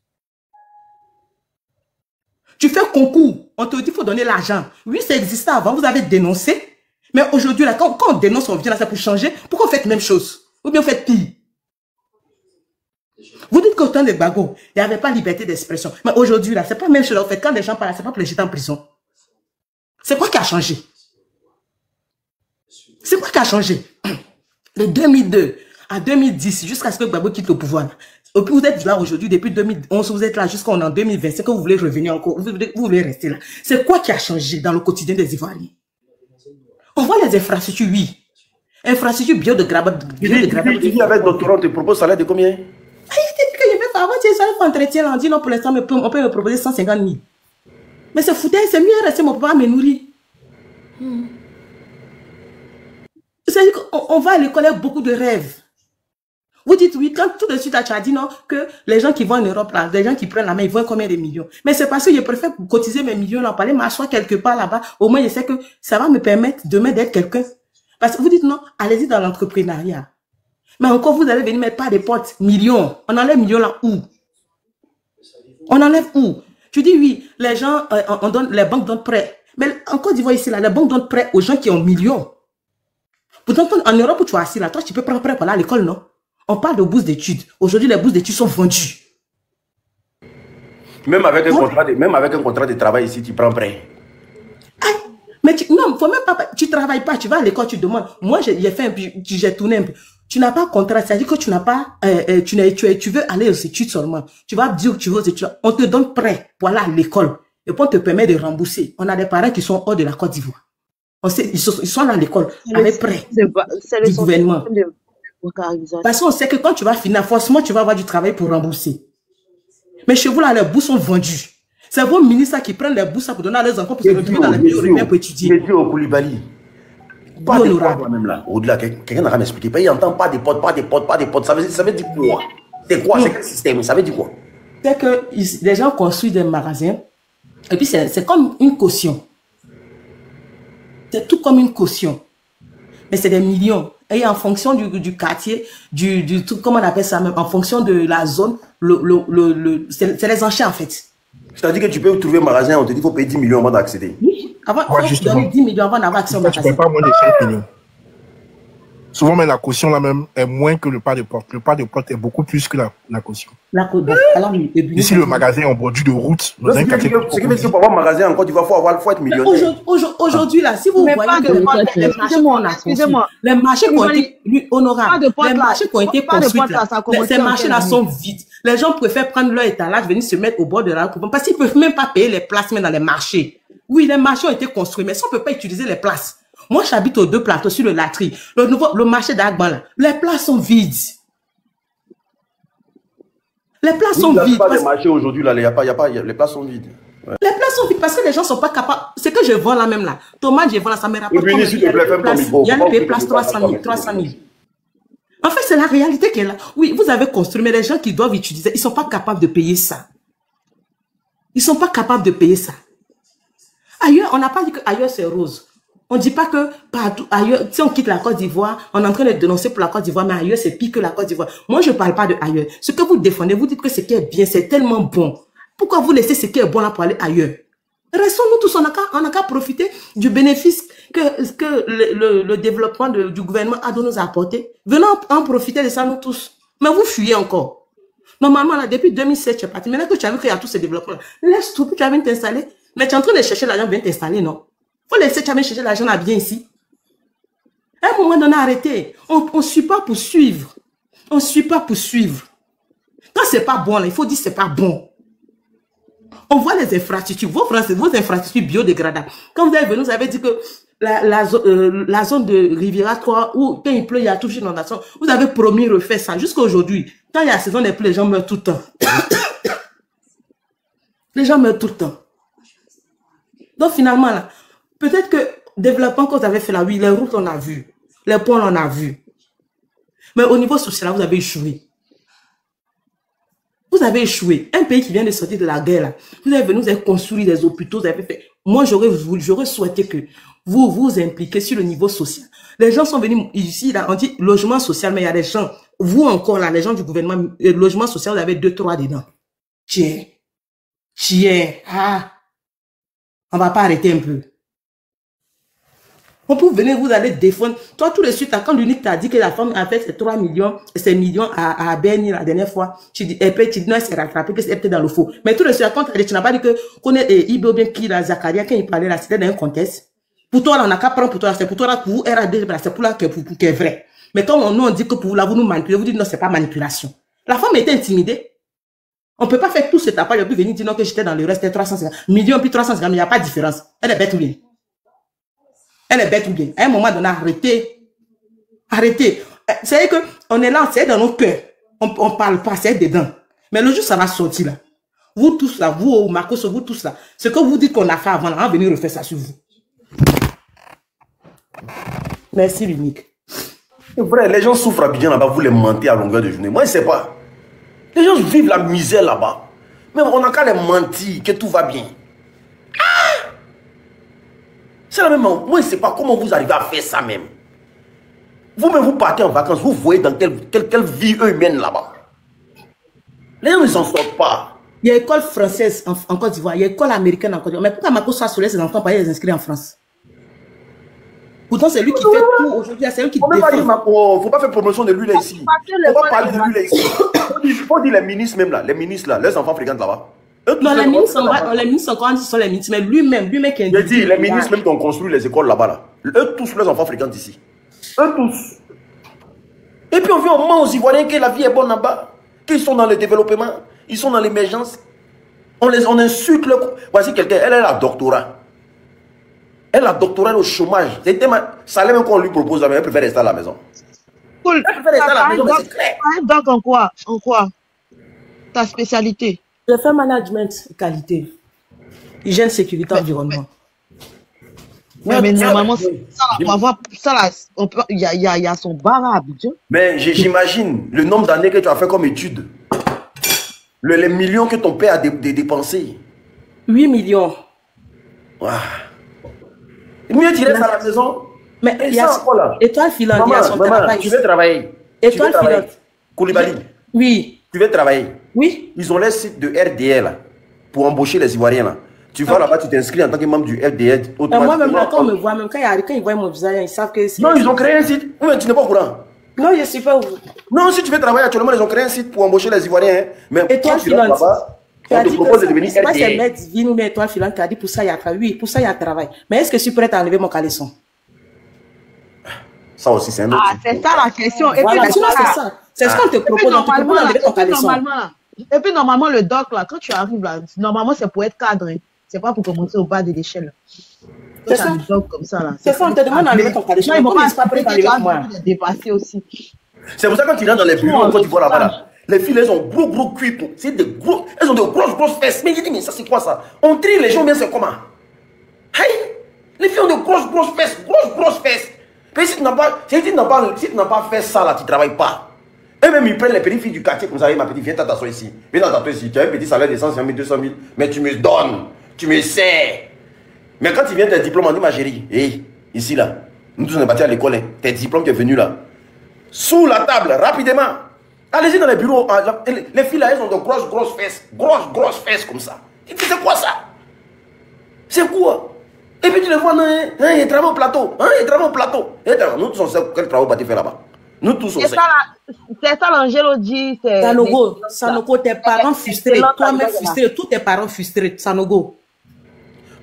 Speaker 9: Tu fais concours, on te dit qu'il faut donner l'argent. Oui, ça existait avant, vous avez dénoncé. Mais aujourd'hui, quand on dénonce, on vient là, c'est pour changer. Pourquoi vous faites la même chose? Ou bien vous faites pire? Vous dites qu'au temps des Gbagbo, il n'y avait pas liberté d'expression. Mais aujourd'hui, là, c'est pas la même chose. En fait, quand les gens parlent, c'est pas pour les jeter en prison. C'est quoi qui a changé? C'est quoi qui a changé? De 2002 à 2010, jusqu'à ce que Gbagbo quitte le pouvoir. Et puis vous êtes là aujourd'hui, depuis 2011, vous êtes là jusqu'en 2020. C'est que vous voulez revenir encore, vous voulez rester là. C'est quoi qui a changé dans le quotidien des Ivoiriens? On voit les infrastructures, oui. Infrastructures biodégradables.
Speaker 1: Tu vis avec doctorat, on te propose salaire de combien?
Speaker 9: Il dit que je vais faire avant, tu sais, entretien, on dit non, pour l'instant, on peut me proposer 150 000. Mais c'est foutu, c'est mieux rester, mon papa me nourrit. C'est-à-dire qu'on va à l'école avec beaucoup de rêves. Vous dites oui, quand tout de suite tu as dit non, que les gens qui vont en Europe, là, les gens qui prennent la main, ils vont combien de millions. Mais c'est parce que je préfère cotiser mes millions là, pour aller m'asseoir quelque part là-bas. Au moins, je sais que ça va me permettre demain d'être quelqu'un. Parce que vous dites non, allez-y dans l'entrepreneuriat. Mais encore, vous allez venir mettre pas des potes, millions. On enlève millions là où? On enlève où? Tu dis oui, les gens, on donne, les banques donnent prêt. Mais en Côte d'Ivoire ici, là, les banques donnent prêt aux gens qui ont millions. Pourtant, en Europe où tu es assis là, toi, tu peux prendre prêt pour aller à l'école, non? On parle de bourse d'études. Aujourd'hui, les bourses d'études sont vendues.
Speaker 1: Même avec un contrat de travail ici, tu prends prêt.
Speaker 9: Mais non, faut même pas. Tu travailles pas, tu vas à l'école, tu demandes. Moi, j'ai tourné un peu. Tu n'as pas de contrat, c'est-à-dire que tu n'as pas, tu veux aller aux études seulement. Tu vas dire que tu veux aux études. On te donne prêt pour aller à l'école. Et puis on te permet de rembourser. On a des parents qui sont hors de la Côte d'Ivoire. On sait, ils sont à l'école avec prêt du gouvernement. Parce qu'on sait que quand tu vas finir, forcément, tu vas avoir du travail pour rembourser. Mais chez vous, là, les bourses sont vendues. C'est vos ministres qui prennent les bourses pour donner à leurs enfants pour se retrouver dans les pays européens pour étudier.
Speaker 1: Mais Dieu au Koulibaly. Pas de potes, même là. Au-delà, quelqu'un n'a rien expliqué. Il n'entend pas des potes, pas des potes, pas des potes. Ça veut dire quoi? C'est quoi? C'est quel système? Ça veut dire quoi?
Speaker 9: C'est que les gens construisent des magasins. Et puis, c'est comme une caution. C'est tout comme une caution. Mais c'est des millions. Et en fonction du quartier, du tout, comment on appelle ça même, en fonction de la zone, c'est les enchères en fait.
Speaker 1: C'est-à-dire que tu peux trouver un magasin, on te dit qu'il faut payer 10 millions avant d'accéder.
Speaker 9: Oui, avant, il faut donner 10 millions avant d'avoir accès au magasin.
Speaker 8: Tu ne payes pas moins de 5 millions. Souvent, mais la caution là même est moins que le pas de porte. Le pas de porte est beaucoup plus que la caution. Ici, le magasin est en bordure de route.
Speaker 1: C'est ce qui veut dire que pour avoir un magasin en Côte d'Ivoire, il faut être millionnaire.
Speaker 9: Aujourd'hui, là, si vous voyez que les marchés qui ont été honorables, les marchés qui ont été construits, ces marchés-là sont vides. Les gens préfèrent prendre leur étalage, venir se mettre au bord de la route parce qu'ils ne peuvent même pas payer les places dans les marchés. Oui, les marchés ont été construits, mais si on ne peut pas utiliser les places. Moi, j'habite aux 2 plateaux sur le Latry. Le marché d'Agban, là. Les places sont vides. Les places sont vides. Il n'y a
Speaker 1: pas de marché aujourd'hui, là. Les places sont vides. Ouais.
Speaker 9: Les places sont vides parce que les gens ne sont pas capables. C'est que je vends là même là. Tomate, je vends là, ça me rapporte. Il y a des places 300 000. En fait, c'est la réalité qui est là. Oui, vous avez construit, mais les gens qui doivent utiliser, ils ne sont pas capables de payer ça. Ils ne sont pas capables de payer ça. Ailleurs, on n'a pas dit qu'ailleurs c'est rose. On ne dit pas que partout ailleurs, si on quitte la Côte d'Ivoire, on est en train de dénoncer pour la Côte d'Ivoire, mais ailleurs c'est pire que la Côte d'Ivoire. Moi, je ne parle pas de ailleurs. Ce que vous défendez, vous dites que ce qui est bien, c'est tellement bon. Pourquoi vous laissez ce qui est bon là pour aller ailleurs? Restons-nous tous, on n'a qu'à profiter du bénéfice que le développement du gouvernement a de nous apporter. Venons en profiter de ça nous tous. Mais vous fuyez encore. Normalement, là, depuis 2007, tu es parti. Maintenant que tu as vu qu'il y a tout ce développement, laisse tout, puis tu vas venir t'installer. Mais tu es en train de chercher l'argent, viens t'installer, non? Faut laisser tu vas chercher l'argent là bien ici. À un moment donné, arrêtez. On ne suit pas pour suivre. On ne suit pas pour suivre. Quand c'est pas bon, là, il faut dire c'est pas bon. On voit les infrastructures, vos infrastructures biodégradables. Quand vous avez venu, vous avez dit que la zone de Riviera 3, où quand il pleut, il y a toujours une inondation. Vous avez promis refaire ça. Jusqu'à aujourd'hui, quand il y a la saison des pluies, les gens meurent tout le temps. Les gens meurent tout le temps. Donc finalement, là, peut-être que développement que vous avez fait là, oui, les routes, on a vu. Les ponts, on a vu. Mais au niveau social, vous avez échoué. Vous avez échoué. Un pays qui vient de sortir de la guerre, là, vous avez venu, vous avez construit des hôpitaux, vous avez fait. Moi, j'aurais souhaité que vous vous impliquez sur le niveau social. Les gens sont venus ici, là, on dit logement social, mais il y a des gens, vous encore là, les gens du gouvernement, logement social, vous avez 2-3 dedans. Tiens. Ah. On va pas arrêter un peu. On peut venir, vous allez défendre. Toi, tout de suite, quand l'unique t'a dit que la femme a fait ses 3 millions, ces millions à Bernie la dernière fois, tu dis, non, elle s'est rattrapée, que c'est peut-être dans le faux. Mais tout de suite, quand tu n'as pas dit que, qu'on est Ibe ou bien qui, la Zakaria, quand il parlait là, c'était dans un contexte. Pour toi, là, on n'a qu'à prendre pour toi, c'est pour toi, là, pour vous, RAD, c'est pour là qui est vrai. Mais quand on dit que pour vous, là, vous nous manipulez, vous dites non, c'est pas manipulation. La femme était intimidée. On ne peut pas faire tout ce tapage, et puis venir dire non, que j'étais dans le reste, c'était 350 millions, puis 350, il n'y a pas de différence. Elle est bête ou bien? Elle est bête ou bien? À un moment donné, arrêtez. Arrêtez. C'est que on est là, c'est dans nos cœurs. On ne parle pas, c'est dedans. Mais le jour, ça va sortir là. Vous tous là, vous, Marcos, vous tous là. Ce que vous dites qu'on a fait avant, là, on va venir refaire ça sur vous. Merci, l'unique.
Speaker 1: Vrai, les gens souffrent à Abidjan là-bas, vous les mentez à longueur de journée. Moi, je ne sais pas. Les gens vivent la misère là-bas. Même on n'a qu'à les mentir que tout va bien. Ah! C'est la même. Moi, je ne sais pas comment vous arrivez à faire ça même. Vous-même, vous partez en vacances, vous voyez dans quelle vie eux mènent là-bas. Les gens ne s'en sortent pas.
Speaker 9: Il y a école française en Côte d'Ivoire, il y a école américaine en Côte d'Ivoire. Mais pourquoi Marco soit sur ses enfants pour aller les inscrire en France? Pourtant, c'est lui qui fait tout aujourd'hui, c'est lui qui défend.
Speaker 1: Il ne faut pas faire promotion de lui là ici. Il ne faut pas parler de lui là ici. Il faut dire les ministres même là, les ministres là, les enfants fréquentent là-bas.
Speaker 9: Non, les ministres, encore sont les ministres, mais lui-même qui est.
Speaker 1: J'ai dit, les ministres même qui ont construit les écoles là-bas là. Eux tous, les enfants fréquentent ici. Eux tous. Et puis on vient au moment aux Ivoiriens que la vie est bonne là-bas, qu'ils sont dans le développement, ils sont dans l'émergence. On insulte leur... Voici quelqu'un, elle a doctorat. Elle a doctorat au chômage. C'est tellement... Ça allait même qu'on lui propose, mais elle préfère rester à la maison.
Speaker 3: Cool.
Speaker 1: Elle préfère rester à la maison, c'est clair.
Speaker 3: Donc en quoi? En quoi? Ta spécialité?
Speaker 9: Je fais management qualité. Hygiène, sécurité, environnement.
Speaker 3: Ouais, mais normalement, il y a son bar à Abidjan.
Speaker 1: Mais j'imagine le nombre d'années que tu as fait comme étude. Les millions que ton père a dépensés.
Speaker 9: 8 millions.
Speaker 1: Wow. Mieux tu restes à la maison.
Speaker 9: Mais il y a étoile filante, il y a son travail.
Speaker 1: Tu veux travailler.
Speaker 9: Étoile filante.
Speaker 1: Koulibaly.
Speaker 9: Oui.
Speaker 1: Tu veux travailler.
Speaker 9: Oui.
Speaker 1: Ils ont les sites de RDL là, pour embaucher les Ivoiriens là. Tu vas là-bas, tu t'inscris en tant que membre du RDL.
Speaker 9: Moi-même, là, quand on me voit, même quand ils voient mon visage, ils savent que c'est...
Speaker 1: Non, ils ont créé un site. Oui, tu n'es pas au courant.
Speaker 9: Non, je ne suis pas au courant.
Speaker 1: Non, si tu veux travailler actuellement, ils ont créé un site pour embaucher les Ivoiriens. Hein. Mais
Speaker 9: étoile filante.
Speaker 1: On te propose de devenir RDL.
Speaker 9: C'est pas c'est Maître Divine ou bien étoile filante qui a dit pour ça il y a travail. Oui, pour ça il y a travail. Mais est-ce que je suis prête à enlever mon caleçon?
Speaker 1: Ça aussi, c'est un autre.
Speaker 3: Ah, c'est ça la question. Et
Speaker 9: voilà, c'est ça. C'est ce qu'on te propose. On te propose d'enlever ton caleçon.
Speaker 3: Et puis normalement, le doc là, quand tu arrives là, normalement c'est pour être cadre. C'est pas pour commencer au bas de l'échelle.
Speaker 9: C'est ça.
Speaker 3: C'est ça,
Speaker 9: on te demande d'enlever ton caleçon.
Speaker 3: Ils vont pas prêter à enlever dépasser aussi.
Speaker 1: C'est pour ça que quand tu rentres dans les bureaux, quand tu vois là-bas, les filles, elles ont gros cuits. C'est des gros, elles ont de grosses fesses. Mais je dis, mais ça c'est quoi ça? On trie les gens, bien c'est comment? Hey! Les filles ont de grosses fesses. Mais si tu n'as pas fait ça là, tu ne travailles pas. Et même ils prennent les petites filles du quartier comme ça, ma petite, viens t'asseoir ici. Viens t'asseoir ici. Tu as un petit salaire de 150 000, 200 000, mais tu me donnes. Tu me sers. Mais quand tu viens tes diplômes, on dit ma chérie, hey, ici là, nous tous on est partis à l'école, hein, tes diplômes qui est venu là. Sous la table, rapidement. Allez-y dans les bureaux. Les filles là, elles ont de grosses fesses. Grosses fesses comme ça. Et puis c'est quoi ça? C'est quoi? Et puis tu les vois, ils travaillent au plateau. Ils travaillent au plateau. Nous tous on sait quel travail va te faire là-bas. Nous tous on sait.
Speaker 3: C'est ça l'Angelo dit.
Speaker 9: Sanogo, tes parents frustrés. Toi-même frustré. Tous tes parents frustrés. Sanogo.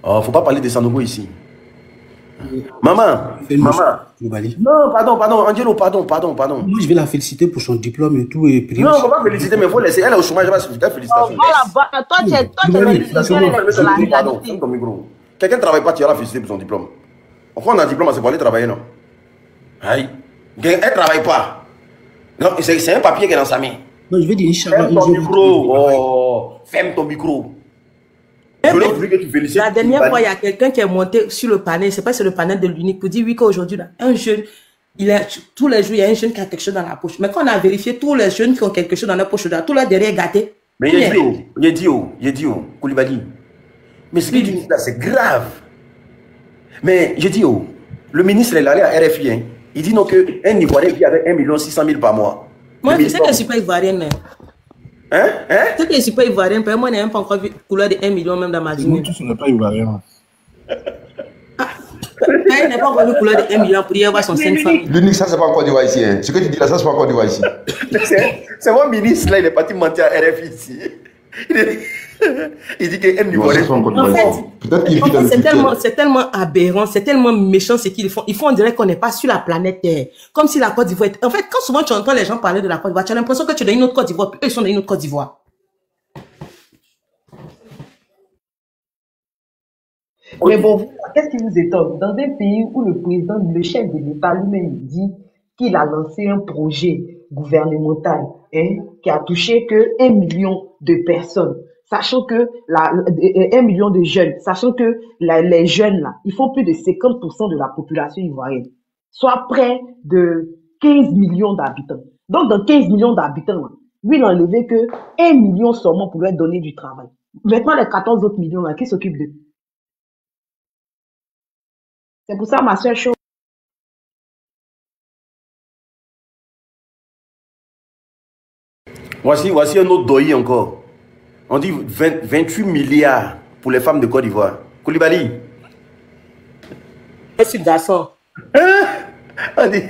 Speaker 1: Oh, faut pas parler de Sanogo ici. Maman. Non, pardon, Angelo, pardon.
Speaker 2: Moi, je vais la féliciter pour son diplôme et tout. Et
Speaker 1: non, faut pas féliciter, mais il faut laisser. Elle est au chômage, je vais féliciter. Félicitations.
Speaker 3: Voilà, toi, tu es
Speaker 1: Pardon, ferme ton micro. Quelqu'un ne travaille pas, tu vas la féliciter pour son diplôme. Pourquoi on a un diplôme, c'est pour aller travailler, non? Aïe. Elle ne travaille pas. Non, c'est un papier qui est dans sa main.
Speaker 2: Non, je vais dire, Inch'Allah.
Speaker 1: Ferme ton micro. Oh, ferme ton micro.
Speaker 9: La dernière fois, il y a quelqu'un qui est monté sur le panel, c'est pas sur le panel de l'unique, pour dire oui qu'aujourd'hui, un jeune, tous les jours, il y a un jeune qui a quelque chose dans la poche. Mais quand on a vérifié tous les jeunes qui ont quelque chose dans la poche, tout là derrière gâté.
Speaker 1: Mais il dit, Koulibaly. Mais ce qu'il dit là, c'est grave. Mais j'ai dit, le ministre est allé à RFI, hein. Il dit non qu'un Ivoirien vit avec 1 600 000 par mois.
Speaker 9: Moi, je sais que je ne suis pas ivoirienne.
Speaker 1: Hein?
Speaker 9: C'est que je ne suis pas ivoirienne, parce que moi, je n'ai même pas encore vu couleur de 1 million même dans ma vie.
Speaker 8: Moi, tu n'es pas ivoirien.
Speaker 9: Il n'a pas encore vu couleur de 1 million pour y avoir son 5 famille.
Speaker 7: L'unique, ça, c'est pas encore d'Ivoire ici. Hein. Ce que tu dis là, ça, c'est pas encore d'Ivoire ici.
Speaker 1: C'est mon ministre là, il est parti mentir à RFI ici. Il dit que M Ivoirien.
Speaker 9: En fait, c'est tellement aberrant, c'est tellement méchant ce qu'ils font. Ils font on dirait qu'on n'est pas sur la planète Terre. Comme si la Côte d'Ivoire était... En fait, quand souvent tu entends les gens parler de la Côte d'Ivoire, tu as l'impression que tu es dans une autre Côte d'Ivoire, puis eux ils sont dans une autre Côte d'Ivoire.
Speaker 3: Mais bon, qu'est-ce qui vous étonne? Dans un pays où le chef de l'État lui-même dit qu'il a lancé un projet gouvernemental qui a touché que 1 million de personnes. sachant que 1 million de jeunes, sachant que les jeunes, là, ils font plus de 50% de la population ivoirienne, soit près de 15 millions d'habitants. Donc, dans 15 millions d'habitants, là, lui, il n'a enlevé que 1 million seulement pour leur donner du travail. Maintenant, les 14 autres millions, là, qui s'occupent d'eux? C'est pour ça, ma soeur chose.
Speaker 1: Voici un autre doyi encore. On dit 28 milliards pour les femmes de Côte d'Ivoire. Koulibaly.
Speaker 9: C'est un garçon.
Speaker 1: On dit.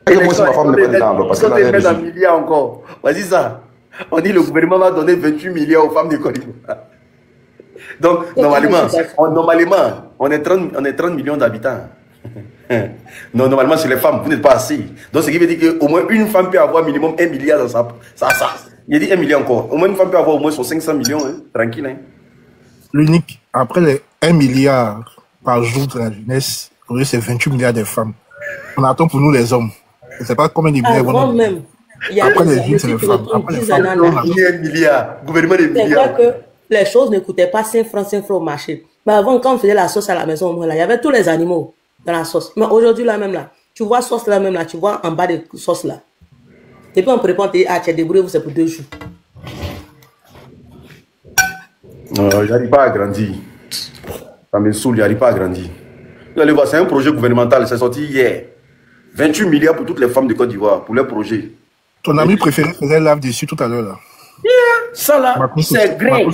Speaker 7: Moi, c'est ma femme de président. Parce que
Speaker 1: un milliard encore. Voici ça. On dit le gouvernement va donner 28 milliards aux femmes de Côte d'Ivoire. Donc, normalement, on est 30 millions d'habitants. Non, normalement, c'est les femmes, vous n'êtes pas assez. Donc, ce qui veut dire qu'au moins une femme peut avoir minimum 1 milliard dans ça. Il dit 1 milliard encore. Au moins une femme peut avoir au moins son 500 millions, hein, tranquille. Hein.
Speaker 8: L'unique, après les 1 milliard par jour de la jeunesse, c'est 28 milliards de femmes. On attend pour nous les hommes. Je ne sais pas combien de milliards
Speaker 9: Avant même.
Speaker 8: Après les jeunes, c'est les femmes. Après les femmes,
Speaker 1: il y a 1 milliard. Gouvernement des milliards.
Speaker 9: C'est vrai que les choses ne coûtaient pas 5 francs au marché. Mais avant, quand on faisait la sauce à la maison, il y avait tous les animaux dans la sauce. Mais aujourd'hui, là même là, tu vois sauce là même là, tu vois en bas de sauce là. Et puis on prépare, tu es débrouillé, c'est pour 2 jours.
Speaker 1: J'arrive pas à grandir. Ça me saoule, j'arrive pas à grandir. Vous allez voir, c'est un projet gouvernemental, c'est sorti hier. 28 milliards pour toutes les femmes de Côte d'Ivoire, pour leur projet.
Speaker 8: Ton ami préféré faisait live dessus tout à l'heure là.
Speaker 1: Ça là, c'est grave.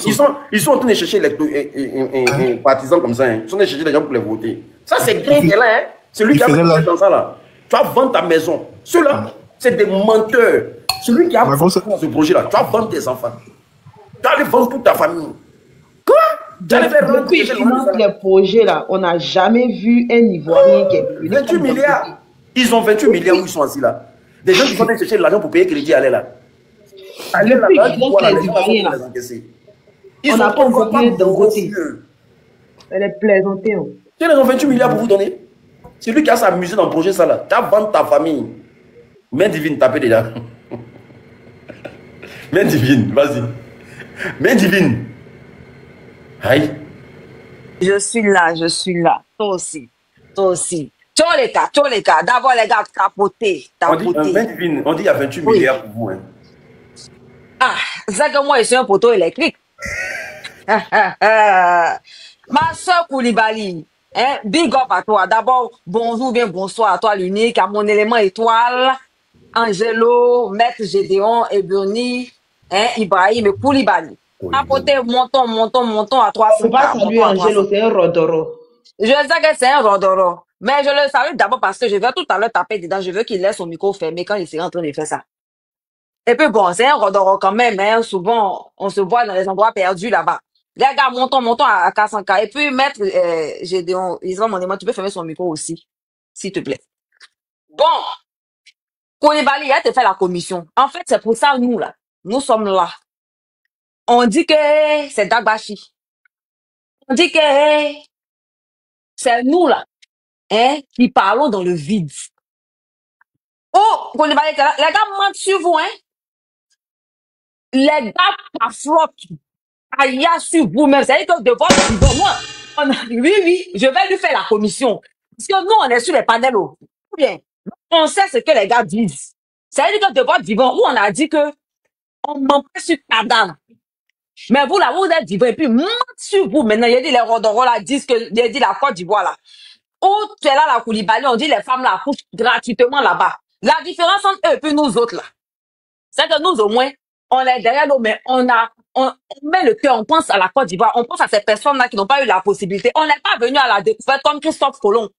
Speaker 1: Ils sont en train de chercher les partisans comme ça. Hein. Ils sont en train de chercher les gens pour les voter. Ça, c'est grave là. Hein. C'est lui qui a fait dans ça là. Tu vas vendre ta maison. Ceux-là, c'est des menteurs. Celui qui a fait ce projet là, tu vas vendre tes enfants. Tu vas aller vendre toute ta famille. Quoi?
Speaker 3: Depuis qu'ils financent les projets là, on n'a jamais vu un Ivoirien qui est venu.
Speaker 1: 28 milliards. Ils ont 28 milliards où ils sont assis là. Des gens qui sont en train de chercher l'argent pour payer crédit, allez là.
Speaker 3: Allez là, les Ivoiriens là. On n'a pas encore payé de côté. Elle est plaisantée.
Speaker 1: Ils ont 28 milliards pour vous donner. C'est lui qui a s'amusé dans le projet ça là. Tu as vendu ta famille. Main divine, tapez dedans. Main divine, vas-y. Main divine. Aïe.
Speaker 10: Je suis là. Toi aussi. Tous les cas. D'abord, les gars, tapoter.
Speaker 1: On dit il y a 28 milliards pour vous. Hein.
Speaker 10: Ah, c'est que moi, je suis un poteau électrique. Ma soeur Koulibaly, hein, big up à toi. D'abord, bonjour, bien bonsoir à toi, l'unique, à mon élément étoile, Angelo, Maître Gédéon, Ebony, hein, Ibrahim et Koulibaly. Tapoter, montons à 300.
Speaker 3: On va saluer Angelo, c'est un rodoro.
Speaker 10: Je sais que c'est un rodoro. Mais je le salue d'abord parce que je vais tout à l'heure taper dedans. Je veux qu'il laisse son micro fermé quand il sera en train de faire ça. Et puis bon, c'est un rodoro quand même. Hein. Souvent, on se voit dans les endroits perdus là-bas. Les gars, montons à 400K. Et puis, Maître Gédéon, tu peux fermer son micro aussi, s'il te plaît. Bon, Koulibaly, il a fait la commission. En fait, c'est pour ça, nous sommes là. On dit que c'est Dagbashi. On dit que c'est nous là. Hein, qui parlons dans le vide. Oh, Koulibaly, les gars mentent sur vous, hein. Les gars paflotent. Aïe, sur vous-même. C'est-à-dire que de votre vivant, moi, oui, je vais lui faire la commission. Parce que nous, on est sur les panels. Ou bien, on sait ce que les gars disent. C'est-à-dire que de votre vivant, où on a dit que on ment pas sur cadavre. Mais vous, là, vous êtes vivant, et puis mentent sur vous. Maintenant, il y a dit les Rodoro, là, disent que, il y a dit la Côte d'Ivoire, là. Où tu es là, la Koulibaly, on dit les femmes là accouchent gratuitement là-bas. La différence entre eux et puis nous autres là, c'est que nous au moins, on est derrière nous, mais on met le cœur, on pense à la Côte d'Ivoire, on pense à ces personnes-là qui n'ont pas eu la possibilité. On n'est pas venu à la découverte comme Christophe Colomb.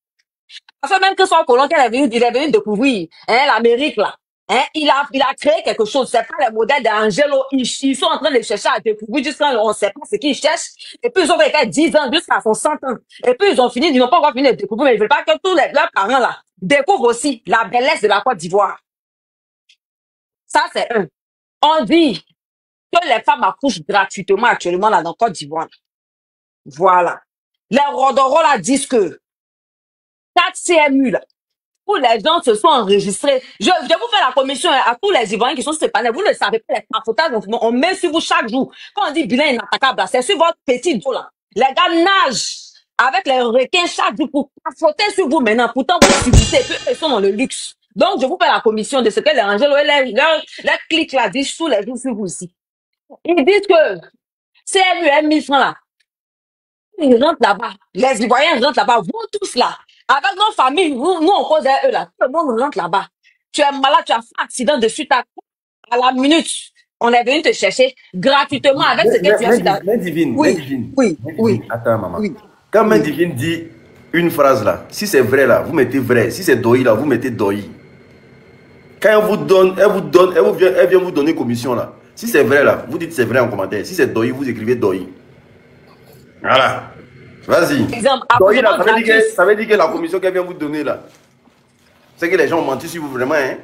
Speaker 10: Parce que même Christophe Colomb, il est venu découvrir hein, l'Amérique là. Hein, il a créé quelque chose. C'est pas le modèle d'Angelo. Ils sont en train de chercher à découvrir jusqu'à on sait pas ce qu'ils cherchent. Et puis ils ont fait 10 ans jusqu'à son 100 ans. Et puis ils n'ont pas encore fini de découvrir, mais ils veulent pas que tous leurs parents là découvrent aussi la bellesse de la Côte d'Ivoire. Ça, c'est un. On dit que les femmes accouchent gratuitement actuellement là dans Côte d'Ivoire. Voilà. Les Rodoro là disent que 4 CMU là, où les gens se sont enregistrés. Je vais vous faire la commission à tous les Ivoiriens qui sont sur ce panel. Vous ne savez pas les papotages on met sur vous chaque jour. Quand on dit bilan inattaquable, c'est sur votre petit dos là. Les gars nagent avec les requins chaque jour pour papoter sur vous maintenant. Pourtant, vous subissez, ils sont dans le luxe. Donc, je vous fais la commission de ce que les Angelo et les clics là disent tous les jours sur vous ici. Ils disent que CMU 1000 francs là, ils rentrent là-bas. Les Ivoiriens rentrent là-bas. Vous tous là, avec nos familles, nous on cause eux là. Tout le monde rentre là-bas. Tu es malade, tu as fait un accident de suite à la minute. On est venu te chercher gratuitement avec ce que tu as fait.
Speaker 1: Main divine,
Speaker 10: Oui,
Speaker 1: main divine.
Speaker 10: oui,
Speaker 1: Main
Speaker 10: oui,
Speaker 1: divine. Attends, maman.
Speaker 10: oui.
Speaker 1: Quand main divine dit une phrase là, si c'est vrai là, vous mettez vrai. Si c'est doi là, vous mettez doi. Quand elle vient vous donner commission là. Si c'est vrai là, vous dites c'est vrai en commentaire. Si c'est doi, vous écrivez doi. Voilà. Vas-y.
Speaker 10: Exemple,
Speaker 1: Doi là,
Speaker 10: gratuit.
Speaker 1: ça veut dire que la commission qu'elle vient vous donner là, c'est que les gens ont menti sur vous vraiment, hein.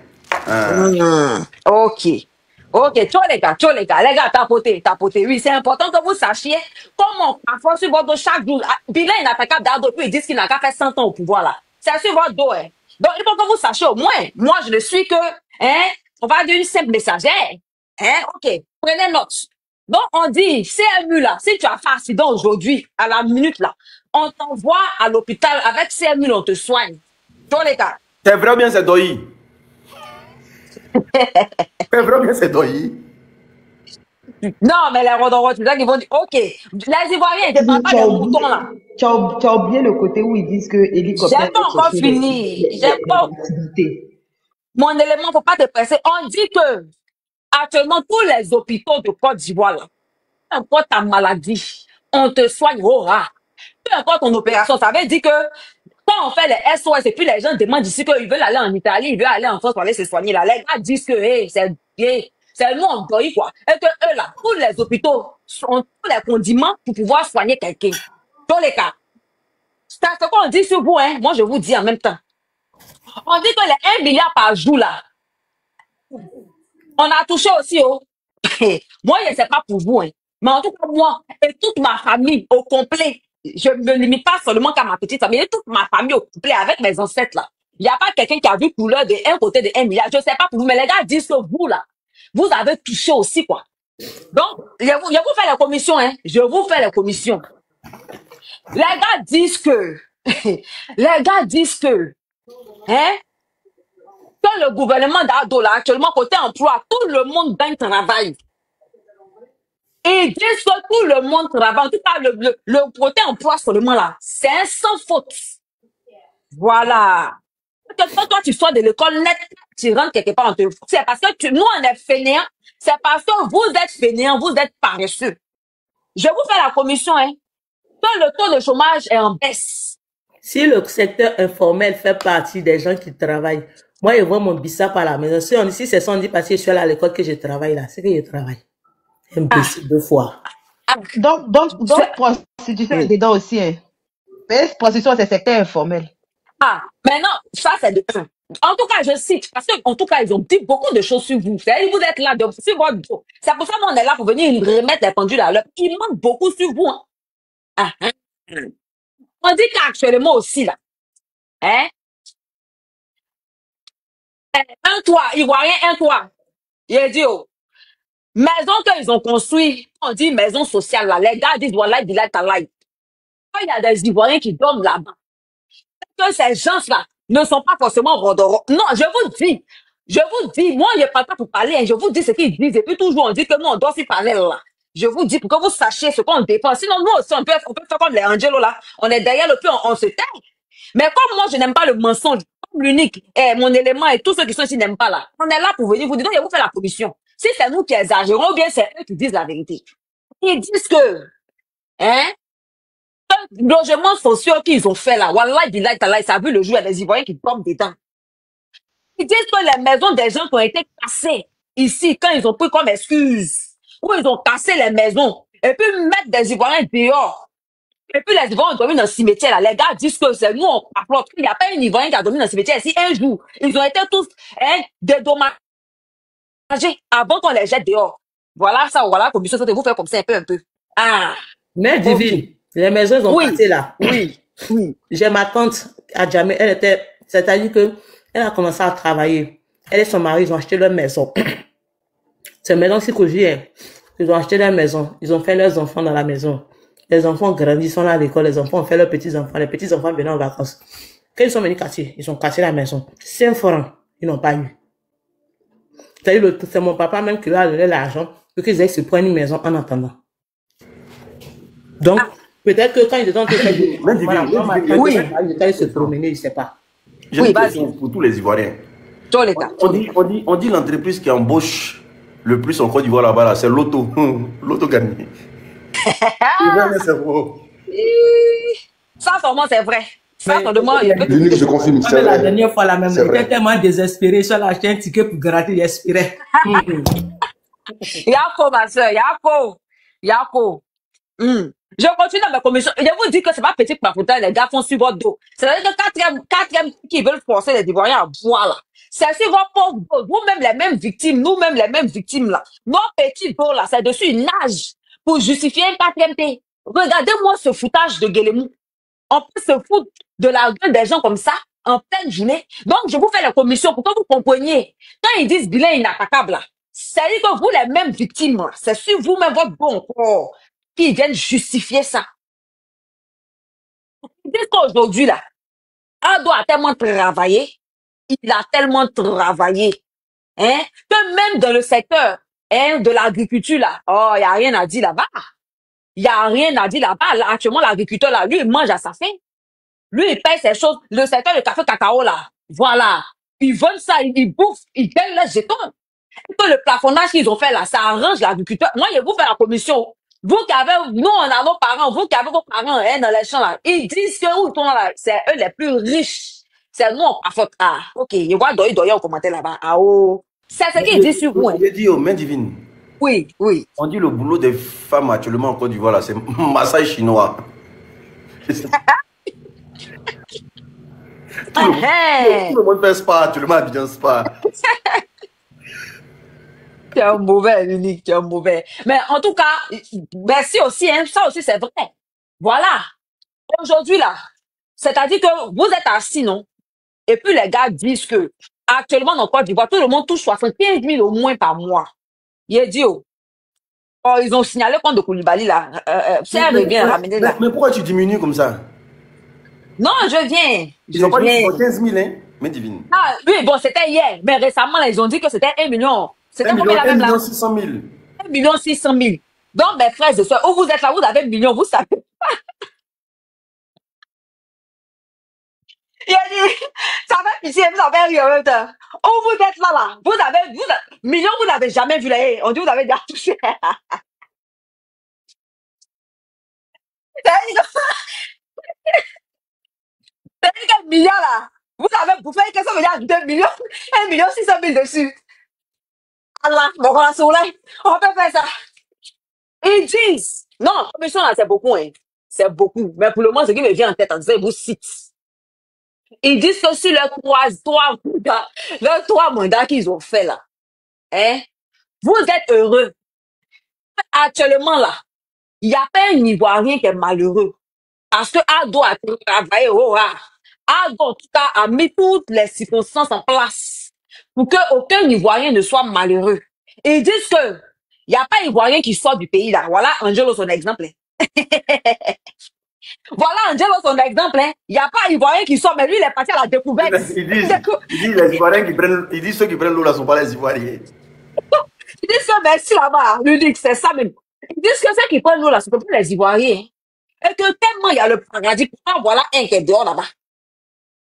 Speaker 10: Ok. Ok, ciao les gars, les gars, tapotez. Oui, c'est important que vous sachiez comment, parfois, sur votre dos, chaque jour, bilan inattaquable d'Ado, puis ils disent qu'il n'a qu'à faire 100 ans au pouvoir là. C'est sur votre dos, hein. Donc, il faut que vous sachiez au moins, moi, je ne suis que, hein, on va dire une simple messagère. Hein, ok, prenez note. Donc, on dit, CMU là, si tu as fait accident aujourd'hui, à la minute là, on t'envoie à l'hôpital avec CMU, on te soigne. Ciao les gars.
Speaker 1: C'est vrai ou bien c'est doi? C'est vrai ou bien c'est doi?
Speaker 10: Non, mais les Rodoro, tu sais qu'ils vont dire, ok, les Ivoiriens, ils ne parlent pas des moutons là.
Speaker 3: Tu as oublié le côté où ils disent que hélicoptère
Speaker 10: J'ai pas encore fini. J'ai pas. Mon élément, faut pas te presser. On dit que, actuellement, tous les hôpitaux de Côte d'Ivoire, là, peu importe ta maladie, on te soigne au ras. Peu importe ton opération, ça veut dire que quand on fait les SOS et puis les gens demandent ici qu'ils veulent aller en Italie, ils veulent aller en France pour aller se soigner là. Les gars disent que hey, c'est nous en deuil, quoi. Et que eux là, tous les hôpitaux ont tous les condiments pour pouvoir soigner quelqu'un. Dans les cas. C'est ce qu'on dit sur vous, hein. Moi, je vous dis en même temps. On dit que les 1 milliard par jour là, on a touché aussi, oh. Moi, je ne sais pas pour vous, hein. Mais en tout cas, moi et toute ma famille au complet, je ne me limite pas seulement qu'à ma petite famille, et toute ma famille au complet avec mes ancêtres là. Il n'y a pas quelqu'un qui a vu couleur de un côté de 1 milliard. Je ne sais pas pour vous, mais les gars disent que vous là, vous avez touché aussi, quoi. Donc, je vous fais la commission, hein. Je vous fais la commission. Les gars disent que, hein, que le gouvernement d'Ado là, actuellement, côté emploi, tout le monde gagne travail. Et disent que tout le monde travaille. En tout cas, le côté emploi seulement là, c'est un sans faute. Voilà. Quand toi, tu sors de l'école net, tu rentres quelque part, c'est parce que nous, on est fainéants. C'est parce que vous êtes fainéants, vous êtes paresseux. Je vous fais la commission, hein. Que le taux de chômage est en baisse.
Speaker 9: Si le secteur informel fait partie des gens qui travaillent, moi, je vois mon bissap à la maison. Si c'est 110 parce que je suis allé à l'école que je travaille là, c'est que je travaille. Imbécile 2 fois.
Speaker 3: Donc, prostitution est dedans aussi, hein. Mais prostitution, c'est secteur informel.
Speaker 10: Ah, maintenant, ça, c'est de un. En tout cas, je cite, parce qu'en tout cas, ils ont dit beaucoup de choses sur vous. C'est-à-dire, vous êtes là, sur votre dos. C'est pour ça qu'on est là pour venir remettre les pendules à l'heure. Il manque beaucoup sur vous, hein. Ah, hein. On dit qu'actuellement aussi, là, hein, un toit, Ivoirien, un toit. Il a dit, oh, maison qu'ils ont construit, on dit maison sociale, là. Les gars disent, voilà, il a ta life. Il y a des Ivoiriens qui dorment là-bas. Que ces gens-là ne sont pas forcément rodorants. Non, je vous dis, moi, je ne parle pas pour parler, hein, je vous dis ce qu'ils disent. Et puis toujours, on dit que nous, on doit s'y parler là. Je vous dis pour que vous sachiez ce qu'on dépend. Sinon, nous aussi, on peut faire comme les Angelo là. On est derrière le pied, on se tait. Mais comme moi, je n'aime pas le mensonge, comme l'unique, mon élément et tous ceux qui sont ici n'aiment pas là, on est là pour venir vous dire, donc, je vous fais la commission. Si c'est nous qui exagérons, ou bien c'est eux qui disent la vérité. Ils disent que, hein, logements sociaux qu'ils ont fait là, Wallah, Billah, Tallah, ça a vu le jour, il y a des Ivoiriens qui dorment dedans. Ils disent que les maisons des gens qui ont été cassées ici, quand ils ont pris comme excuse, où ils ont cassé les maisons, et puis mettre des Ivoiriens dehors. Et puis les Ivoiriens ont dormi dans le cimetière là. Les gars disent que c'est nous, on applaudit. Il n'y a pas un Ivoirien qui a dormi dans le cimetière ici un jour. Ils ont été tous dédommagés avant qu'on les jette dehors. Voilà ça, voilà la commission, ça te vous faire comme ça un peu. Ah.
Speaker 9: Mais divine, les maisons, ils ont passé là.
Speaker 10: Oui.
Speaker 9: J'ai ma tante à Djamé, elle était, c'est-à-dire que Elle a commencé à travailler. Elle et son mari, ils ont acheté leur maison. C'est maintenant si que ils ont acheté leur maison. Ils ont fait leurs enfants dans la maison. Les enfants grandissent, sont là à l'école. Les enfants ont fait leurs petits-enfants. Les petits-enfants venaient en vacances. Quand ils sont venus casser, ils ont cassé la maison. 5 francs, ils n'ont pas eu. C'est mon papa même qui leur a donné l'argent pour qu'ils aient se prendre une maison en attendant. Donc, peut-être que quand ils étaient en train de
Speaker 10: oui.
Speaker 9: ils étaient se promener, je ne sais pas.
Speaker 1: J'ai une question pour tous les Ivoiriens.
Speaker 10: Tous les cas.
Speaker 1: On dit l'entreprise qui embauche le plus en Côte d'Ivoire là-bas, là, c'est l'auto. L'auto gagné. C'est faux.
Speaker 10: Ça, vraiment, c'est vrai. Ça,
Speaker 7: je confirme.
Speaker 9: La dernière fois, la même, j'étais tellement désespéré. Je suis allé acheter un ticket pour gratter, j'espérais.
Speaker 10: Yako, ma soeur, Yako. Je continue dans ma commission. Je vous dis que c'est pas petit papotage, les gars font sur votre dos. C'est-à-dire que quatrième qui veulent forcer les Ivoiriens à boire là. C'est sur votre pauvre dos. Vous-même les mêmes victimes, nous-mêmes les mêmes victimes là. Nos petits dos là, c'est dessus une nage pour justifier un quatrième T. Regardez-moi ce foutage de Guélémou. On peut se foutre de la gueule des gens comme ça en pleine journée. Donc, je vous fais la commission pour que vous compreniez. Quand ils disent bilan inattaquable là, c'est-à-dire que vous les mêmes victimes là, c'est sur vous-même votre bon corps qui viennent justifier ça. Ils disent qu'aujourd'hui, là, Ado a tellement travaillé, il a tellement travaillé, hein, que même dans le secteur de l'agriculture, là, oh, il n'y a rien à dire là-bas. Il n'y a rien à dire là-bas. Là, actuellement, l'agriculteur, là, lui, il mange à sa faim. Lui, il paye ses choses. Le secteur de café cacao, là, voilà. Ils vendent ça, ils bouffent, ils gagnent leurs jetons. Que le plafonnage qu'ils ont fait là, ça arrange l'agriculteur. Moi, je vais vous faire la commission. Vous qui avez, nous, on a nos parents, vous qui avez vos parents hein, dans les champs là, ils disent que où ils sont là, c'est eux les plus riches. C'est nous, on faute. Ah, ok, je vois doyer en commentaire là-bas. Ah, oh. C'est ce qu'ils disent sur vous. Hein.
Speaker 1: Je dis aux mains divines.
Speaker 10: Oui, oui.
Speaker 1: On dit le boulot des femmes actuellement en Côte d'Ivoire là, c'est massage chinois. Tout le monde fait spa, tout le monde a bien spa.
Speaker 10: Tu es un mauvais, unique, tu es un mauvais. Mais en tout cas, merci aussi, hein, ça aussi c'est vrai. Voilà. Aujourd'hui là, c'est-à-dire que vous êtes assis, non? Et puis les gars disent que actuellement dans Côte d'Ivoire, tout le monde touche 75 000 au moins par mois. Il est dit, oh, ils ont signalé contre Koulibaly là. Si elle revient ramener là.
Speaker 1: Mais pourquoi tu diminues comme ça?
Speaker 10: Non, je viens.
Speaker 1: Ils n'ont pas dit 15 000, hein? Mais divine.
Speaker 10: Ah, oui, bon, c'était hier. Mais récemment, là, ils ont dit que c'était 1 million. C'était combien la même là?
Speaker 1: 1 600 000.
Speaker 10: 1 600 000. Donc, mes frères et sœurs, où vous êtes là, vous avez 1 million, vous savez pas. Il a dit, ça fait pitié, vous avez rien en même temps. Où vous êtes là, vous avez, million, vous n'avez jamais vu là. On dit, vous avez déjà touché. C'est quel million là? Vous avez bouffé, qu'est-ce que ça veut dire 2 millions? 1 600 000 dessus. Allah, bon, voilà, on peut faire ça. Ils disent, non, commission là, c'est beaucoup, hein. C'est beaucoup. Mais pour le moment, ce qui me vient en tête, en disant, ils vous citent. Ils disent que sur leurs trois mandats qu'ils ont fait là, hein, vous êtes heureux. Actuellement là, il n'y a pas un Ivoirien qui est malheureux. Parce que Ado a travaillé, Ado en tout cas a mis toutes les circonstances en place pour qu'aucun Ivoirien ne soit malheureux. Ils disent que il n'y a pas Ivoirien qui sort du pays là. Voilà Angelo son exemple. Voilà Angelo son exemple. Il n'y a pas Ivoirien qui sort, mais lui il est parti à la découverte.
Speaker 1: Ils disent les Ivoiriens qui prennent, ils disent ceux qui prennent l'eau là sont pas les Ivoiriens.
Speaker 10: Ils disent que merci là-bas, c'est ça même. Ils disent que ceux qui prennent l'eau là sont pas les Ivoiriens. Et que tellement il y a le paradis, pourquoi voilà un qui est dehors là-bas.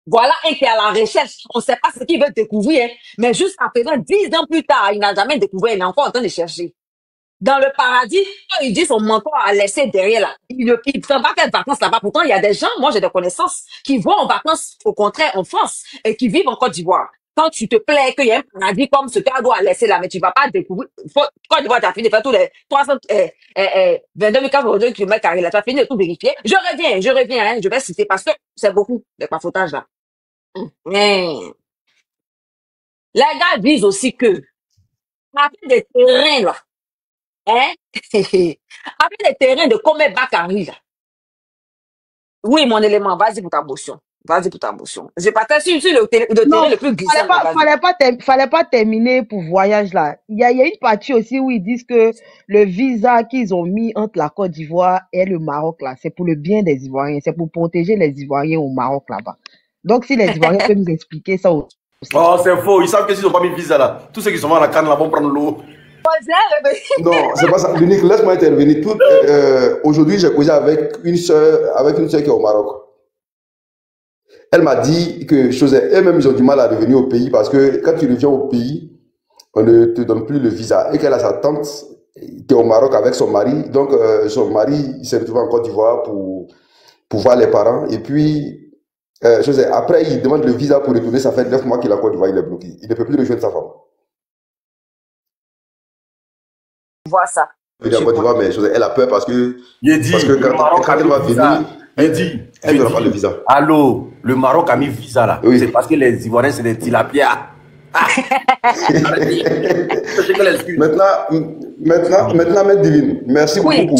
Speaker 10: Voilà un qui est à la recherche. On ne sait pas ce qu'il veut découvrir, mais jusqu'à présent, 10 ans plus tard, il n'a jamais découvert, il est encore en train de chercher. Dans le paradis, quand il dit son mentor a laissé derrière là, il ne fait pas faire de vacances là-bas. Pourtant, il y a des gens, moi j'ai des connaissances, qui vont en vacances, au contraire, en France, et qui vivent en Côte d'Ivoire. Quand tu te plais qu'il y a un paradis comme ce qu'elle doit laisser là, mais tu ne vas pas découvrir. Côte d'Ivoire, tu as fini de faire tous les 22 400 km là, tu as fini de tout vérifier. Je reviens, hein, je vais citer parce que c'est beaucoup de papotage là. Mais les gars disent aussi que, avec des terrains là, hein, avec des terrains de Comé Bakary là. Oui, mon élément, vas-y pour ta motion. Vas-y pour ta motion. Je partais sur le terrain le plus glissant.
Speaker 3: Fallait pas terminer pour voyage là. Il y a une partie aussi où ils disent que le visa qu'ils ont mis entre la Côte d'Ivoire et le Maroc là, c'est pour le bien des Ivoiriens, c'est pour protéger les Ivoiriens au Maroc là-bas. Donc si les Ivoiriens peuvent nous expliquer ça aussi.
Speaker 1: Oh, c'est faux. Ils savent que s'ils n'ont pas mis de visa là, tous ceux qui sont à la canne là vont prendre l'eau.
Speaker 7: Non, c'est pas ça. L'unique, laisse-moi intervenir. Aujourd'hui, j'ai causé avec une soeur qui est au Maroc. Elle m'a dit que eux-mêmes, ils ont du mal à revenir au pays parce que quand tu reviens au pays, on ne te donne plus le visa. Et qu'elle a sa tante qui est au Maroc avec son mari. Donc, son mari il s'est retrouvé en Côte d'Ivoire pour voir les parents. Et puis, après, il demande le visa pour retourner. Ça fait 9 mois qu'il est en Côte d'Ivoire, il est bloqué. Il ne peut plus rejoindre sa femme.
Speaker 10: Vois ça.
Speaker 7: Elle est en Côte d'Ivoire, mais elle a peur parce que quand elle va venir, elle n'aura pas le visa.
Speaker 1: Allô, le Maroc a mis visa là. Oui. C'est parce que les Ivoiriens, c'est des tilapia.
Speaker 7: Maintenant, Maître Divine, merci beaucoup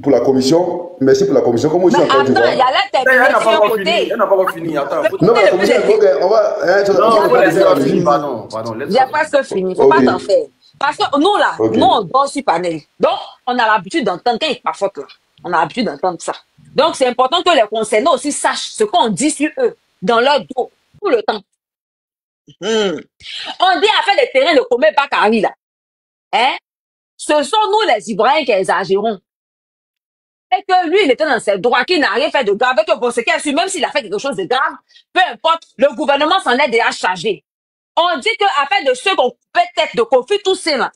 Speaker 7: pour la commission. Merci pour la commission. Comment
Speaker 10: attends, il y a là,
Speaker 1: elle n'a pas fini. Attends.
Speaker 7: Non, mais la commission, on va.
Speaker 1: Pardon.
Speaker 10: J'ai presque fini. Il ne faut pas t'en faire. Parce que nous, là, nous, on dort sur panel. Donc, on a l'habitude d'entendre quand il pas faute, là. On a l'habitude d'entendre ça. Donc, c'est important que les concernés aussi sachent ce qu'on dit sur eux, dans leur dos, tout le temps. On dit à faire les terrains de Komé Bakary, là. Hein? Ce sont nous, les Ivoiriens, qui exagérons. Et que lui, il était dans ses droits, qu'il n'a rien fait de grave, et que pour ce qu'il a su, même s'il a fait quelque chose de grave, peu importe, le gouvernement s'en est déjà chargé. On dit qu'afin de ceux qu'on coupait tête de Kofi, tous ces là,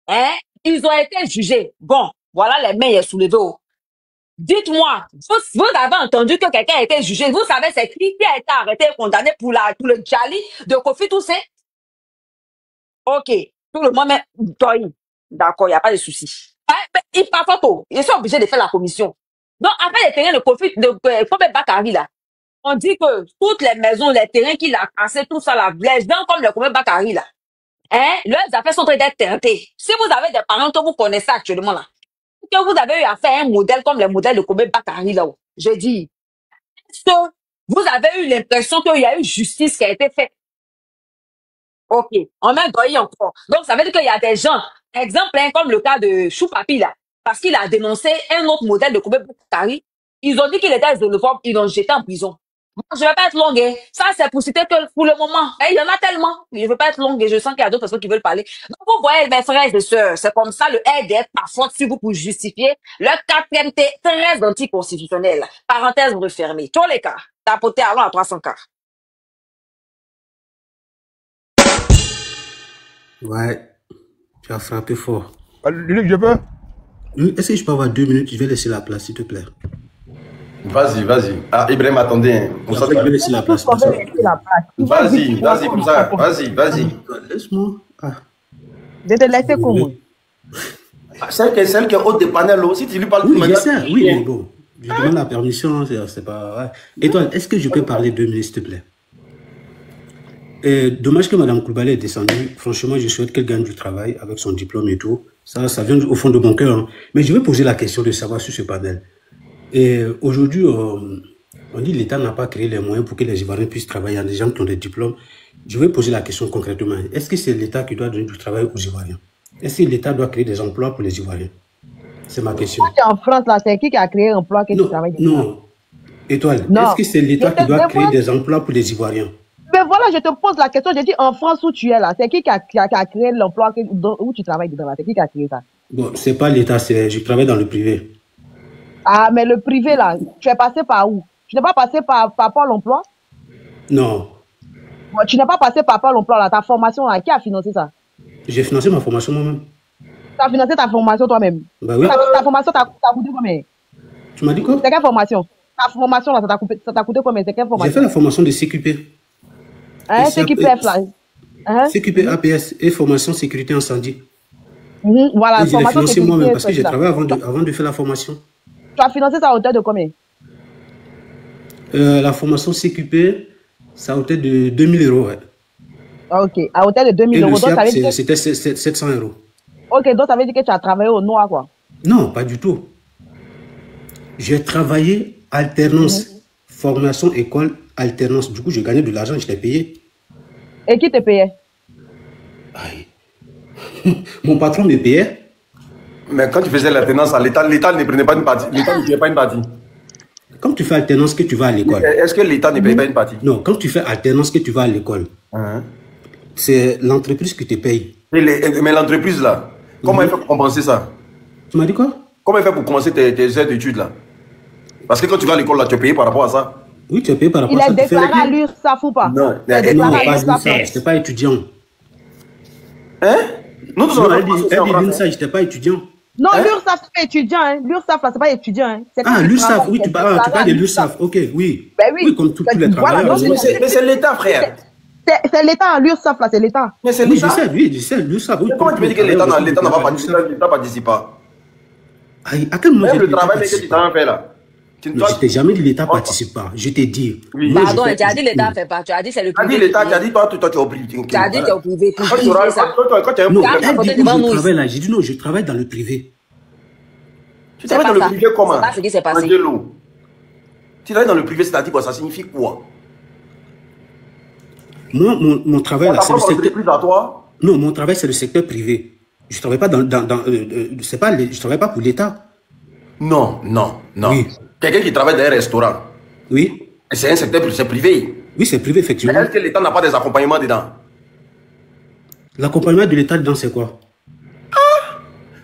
Speaker 10: hein, ils ont été jugés. Bon, voilà les mains soulevées. Dites-moi, vous avez entendu que quelqu'un a été jugé. Vous savez c'est qui a été arrêté et condamné pour le Djali de Kofi Toussé? Ok, tout le monde, mais d'accord, il n'y a pas de souci. Il part photo. Ils sont obligés de faire la commission. Donc, après les terrains de Kofi, Kofi Bakary là, on dit que toutes les maisons, les terrains qu'il a cassés, tout ça, les gens comme le Kofi Bakary là, hein, leurs affaires sont en train d'être teintées. Si vous avez des parents que vous connaissez actuellement là, que vous avez eu à faire un modèle comme le modèle de Kofi Bakary là, je dis, est-ce que vous avez eu l'impression qu'il y a eu justice qui a été faite? Ok, on met Goyi encore. Donc, ça veut dire qu'il y a des gens, exemple, hein, comme le cas de Choupapi là, parce qu'il a dénoncé un autre modèle de Kofi Bakary, ils ont dit qu'il était xénophobe, ils l'ont jeté en prison. Moi, je ne vais pas être longue. Hein. Ça, c'est pour citer que pour le moment. Et il y en a tellement. Je ne veux pas être longue et je sens qu'il y a d'autres personnes qui veulent parler. Donc, vous voyez, mes frères et sœurs, c'est comme ça le RDF parfois sur vous pour justifier leur 4e T très anticonstitutionnel. Parenthèse refermée. Tous les cas. Tapoter allons à 300 cas.
Speaker 2: Ouais, tu as frappé fort.
Speaker 5: Luc, je peux?
Speaker 2: Est-ce que je peux avoir 2 minutes? Je vais laisser la place, s'il te plaît.
Speaker 1: Vas-y. Ah, Ibrahim, attendez.
Speaker 2: Pour ça, je vais laisser la place.
Speaker 1: Vas-y, pour ça. Vas-y.
Speaker 2: Laisse-moi.
Speaker 3: Je te laisse comment?
Speaker 1: Celle qui est haute des panels, si tu lui parles
Speaker 2: oui, oui, mais bon. Je demande la permission, c'est pas... Ouais. Étoile, est-ce que je peux parler 2 minutes, s'il te plaît? Dommage que Mme Koulibaly est descendue. Franchement, je souhaite qu'elle gagne du travail avec son diplôme et tout. Ça vient au fond de mon cœur. Hein. Mais je vais poser la question de savoir sur ce panel. Et aujourd'hui, on dit que l'État n'a pas créé les moyens pour que les Ivoiriens puissent travailler. Il y a des gens qui ont des diplômes. Je vais poser la question concrètement. Est-ce que c'est l'État qui doit donner du travail aux Ivoiriens? Est-ce que l'État doit créer des emplois pour les Ivoiriens? C'est ma question.
Speaker 3: En France, là, c'est qui a créé un emploi qui travaille?
Speaker 2: Non. Étoile, est-ce que c'est l'État qui doit créer des emplois pour les Ivoiriens?
Speaker 3: Mais voilà, je te pose la question. Je dis en France où tu es là, c'est qui a créé l'emploi où tu travailles dedans là? C'est qui a créé ça?
Speaker 2: Bon, c'est pas l'État, je travaille dans le privé.
Speaker 3: Ah, mais le privé là, tu es passé par où? Tu n'es pas passé par Pôle emploi?
Speaker 2: Non.
Speaker 3: Bon, tu n'es pas passé par Pôle emploi là, ta formation là, qui a financé ça?
Speaker 2: J'ai financé ma formation moi-même.
Speaker 3: Tu as financé ta formation toi-même?
Speaker 2: Bah oui.
Speaker 3: Ta formation t'a coûté combien?
Speaker 2: Tu m'as dit quoi?
Speaker 3: C'est quelle formation? Ta formation là, ça t'a coûté combien? C'est quelle formation?
Speaker 2: J'ai fait la formation de CQP.
Speaker 3: Hein, CQPF là.
Speaker 2: CQP APS et formation sécurité incendie.
Speaker 3: Voilà,
Speaker 2: et je l'ai financé moi-même parce que j'ai travaillé avant de faire la formation.
Speaker 3: Tu as financé ça à hauteur de combien?
Speaker 2: La formation CQP, ça a hauteur de 2000 €. Ouais.
Speaker 3: Ok, à hauteur de 2000 €.
Speaker 2: Et c'était 700 €.
Speaker 3: Ok, donc ça veut dire que tu as travaillé au noir, quoi?
Speaker 2: Non, pas du tout. J'ai travaillé alternance Formation, école, alternance. Du coup, je gagnais de l'argent, je t'ai payé.
Speaker 3: Et qui te payait?
Speaker 2: Aïe. Mon patron me payait.
Speaker 1: Mais quand tu faisais l'alternance à l'État, l'État ne prenait pas une partie. L'État ne payait pas une partie.
Speaker 2: Quand tu fais alternance, que tu vas à l'école.
Speaker 1: Est-ce que l'État ne paye pas une partie?
Speaker 2: Non, quand tu fais alternance, que tu vas à l'école. C'est l'entreprise qui te paye.
Speaker 1: Mais l'entreprise là, comment elle fait pour compenser ça?
Speaker 2: Tu m'as dit quoi?
Speaker 1: Comment elle fait pour commencer tes heures d'études là? Parce que quand tu vas à l'école là, tu es payé par rapport à ça.
Speaker 2: Oui, tu es payé par rapport
Speaker 3: Il
Speaker 2: à ça.
Speaker 3: est déclaré à l'URSSAF ou pas?
Speaker 1: Non,
Speaker 3: Il est
Speaker 2: Non,
Speaker 3: déclaré à
Speaker 2: pas
Speaker 3: l'URSSAF.
Speaker 2: ça. Je n'étais pas étudiant.
Speaker 1: Hein? Nous tous on
Speaker 2: Non,
Speaker 1: a
Speaker 2: elle dit ça, je n'étais pas étudiant.
Speaker 3: Non, l'URSSAF, c'est pas étudiant. Hein. L'URSSAF, là, c'est pas étudiant. Hein.
Speaker 2: Ah, l'URSSAF, oui, tu parles de l'URSSAF. Ok, oui.
Speaker 3: Ben oui.
Speaker 2: Oui, comme tous les
Speaker 3: Voilà,
Speaker 2: travailleurs.
Speaker 3: non,
Speaker 1: Mais c'est l'État, frère.
Speaker 3: C'est l'État, l'URSSAF, là, c'est l'État.
Speaker 1: Mais c'est
Speaker 2: Oui,
Speaker 1: l'État.
Speaker 2: je sais, l'URSSAF. Oui,
Speaker 1: Comment tu me dis que l'État n'a pas participé? L'État participe pas.
Speaker 2: À quel moment
Speaker 1: Même
Speaker 2: j'ai
Speaker 1: le
Speaker 2: dit l'État
Speaker 1: travail que
Speaker 2: participe
Speaker 1: tu t'en fais là.
Speaker 2: Mais je t'ai jamais dit l'État participe pas. Je t'ai dit.
Speaker 1: Oui.
Speaker 2: moi,
Speaker 10: Pardon,
Speaker 2: je fais-
Speaker 10: tu as dit l'État fait pas. Tu as dit c'est le
Speaker 1: Tu as
Speaker 10: privé.
Speaker 1: dit l'État, tu as dit toi, tu es au privé.
Speaker 10: Tu as dit tu es au privé.
Speaker 1: Quand tu auras- quand tu as un
Speaker 2: Non,
Speaker 1: problème,
Speaker 2: elle dit
Speaker 10: devant
Speaker 2: où
Speaker 10: nous
Speaker 2: je
Speaker 10: ici.
Speaker 2: travaille là. J'ai dit non, je travaille dans le privé.
Speaker 1: tu travailles dans le privé comment?
Speaker 10: C'est pas ce qui s'est passé.
Speaker 1: Angelo. Tu travailles dans le privé, c'est-à-dire quoi? Ça signifie quoi?
Speaker 2: Moi, mon travail là,
Speaker 1: Ta
Speaker 2: c'est le
Speaker 1: propre
Speaker 2: secteur.
Speaker 1: entreprise à toi?
Speaker 2: Non, mon travail, c'est le secteur privé. Je travaille pas c'est pas, je travaille pas pour l'État.
Speaker 1: Non, non, non.
Speaker 2: Oui.
Speaker 1: Quelqu'un qui travaille dans un restaurant,
Speaker 2: Oui.
Speaker 1: c'est un secteur c'est privé.
Speaker 2: Oui, c'est privé,
Speaker 1: Mais
Speaker 2: effectivement.
Speaker 1: est-ce que l'État n'a pas des accompagnements dedans?
Speaker 2: L'accompagnement de l'État dedans, c'est quoi?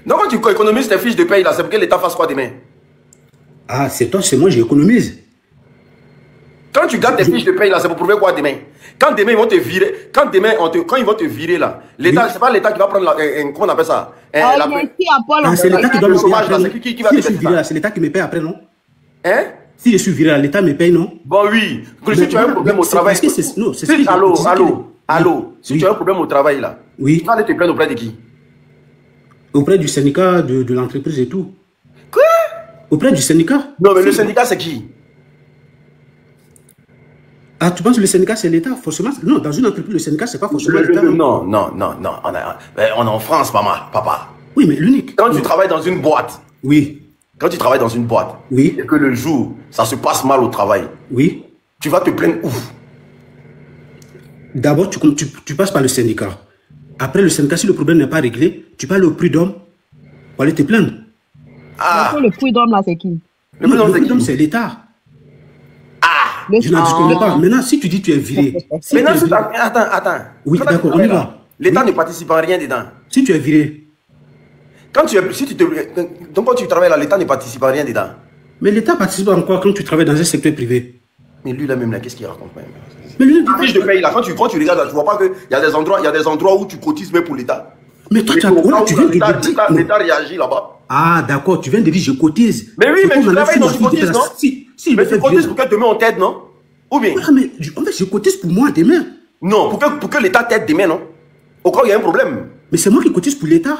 Speaker 1: Donc quand tu économises tes fiches de paye là, c'est pour que l'État fasse quoi demain?
Speaker 2: Ah, c'est toi, c'est moi, j'économise.
Speaker 1: Quand tu gardes tes fiches de paye là, c'est pour prouver quoi demain? Quand demain ils vont te virer, quand ils vont te virer là, l'État, c'est pas l'État qui va prendre comment on appelle ça?
Speaker 3: Il y a ici à Paul.
Speaker 2: Ah, c'est l'État qui doit
Speaker 1: le
Speaker 2: me payer
Speaker 1: chômage, là,
Speaker 2: après.
Speaker 1: c'est qui
Speaker 2: Si
Speaker 1: va
Speaker 2: je
Speaker 1: te
Speaker 2: suis
Speaker 1: payer
Speaker 2: viré
Speaker 1: ça?
Speaker 2: là, c'est l'État qui me paye après, non?
Speaker 1: Hein?
Speaker 2: Si je suis viré là, l'État me paye, non?
Speaker 1: Bon oui. Si tu as un problème au travail.
Speaker 2: Non, c'est ce que
Speaker 1: Allô. Si tu as un problème au travail là,
Speaker 2: Oui.
Speaker 1: tu vas aller te plaindre auprès de qui?
Speaker 2: Auprès du syndicat de l'entreprise et tout.
Speaker 1: Quoi?
Speaker 2: Auprès du syndicat?
Speaker 1: Non, mais le syndicat c'est qui?
Speaker 2: Ah, tu penses que le syndicat c'est l'État? Forcément. Non, dans une entreprise, le syndicat c'est pas forcément l'État.
Speaker 1: Non. On est en France, papa.
Speaker 2: Oui, mais l'unique.
Speaker 1: Quand tu travailles dans une boîte,
Speaker 2: Oui.
Speaker 1: quand tu travailles dans une boîte,
Speaker 2: Oui.
Speaker 1: et que le jour, ça se passe mal au travail,
Speaker 2: Oui.
Speaker 1: tu vas te plaindre où?
Speaker 2: D'abord, tu passes par le syndicat. Après, le syndicat, si le problème n'est pas réglé, tu parles au prud'homme pour aller te plaindre.
Speaker 1: Ah,
Speaker 3: Le prud'homme là, c'est qui?
Speaker 1: le
Speaker 2: Non,
Speaker 1: président,
Speaker 2: le
Speaker 1: c'est
Speaker 2: prud'homme,
Speaker 1: qui?
Speaker 2: c'est l'État.
Speaker 3: Le-
Speaker 2: Je n'en discute pas. Maintenant, si tu dis que tu es viré. Si
Speaker 1: Maintenant,
Speaker 2: tu es viré-
Speaker 1: attends.
Speaker 2: Oui,
Speaker 1: Quand tu
Speaker 2: d'accord, on
Speaker 1: travailles
Speaker 2: y va.
Speaker 1: là, l'État
Speaker 2: Oui.
Speaker 1: ne participe en rien dedans.
Speaker 2: Si tu es viré.
Speaker 1: Donc quand tu travailles là, l'État ne participe en rien dedans.
Speaker 2: Mais l'État participe encore quand tu travailles dans un secteur privé.
Speaker 1: Mais lui là même là, qu'est-ce qu'il raconte même?
Speaker 2: Mais lui,
Speaker 1: La fiche de paye là, quand tu regardes là, tu vois pas qu'il y a des endroits où tu cotises même pour l'État.
Speaker 2: mais toi,
Speaker 1: Mais
Speaker 2: tu as
Speaker 1: au cas
Speaker 2: voilà,
Speaker 1: où
Speaker 2: tu viens de
Speaker 1: l'État-
Speaker 2: dire.
Speaker 1: l'État réagit là-bas.
Speaker 2: Ah, d'accord, tu viens de dire je cotise.
Speaker 1: Mais oui,
Speaker 2: C'est
Speaker 1: mais
Speaker 2: comme
Speaker 1: tu
Speaker 2: maintenant,
Speaker 1: travailles
Speaker 2: si
Speaker 1: dans
Speaker 2: ma
Speaker 1: tu
Speaker 2: fille
Speaker 1: cotises,
Speaker 2: fait
Speaker 1: non?
Speaker 2: la- Si il
Speaker 1: Mais
Speaker 2: me fait
Speaker 1: tu cotises
Speaker 2: violer.
Speaker 1: pour que demain on t'aide, non? Ou bien?
Speaker 2: Ah, mais en fait, je cotise pour moi demain.
Speaker 1: Non, pour que l'État t'aide demain, non? Au cas où il y a un problème.
Speaker 2: Mais c'est moi qui cotise pour l'État.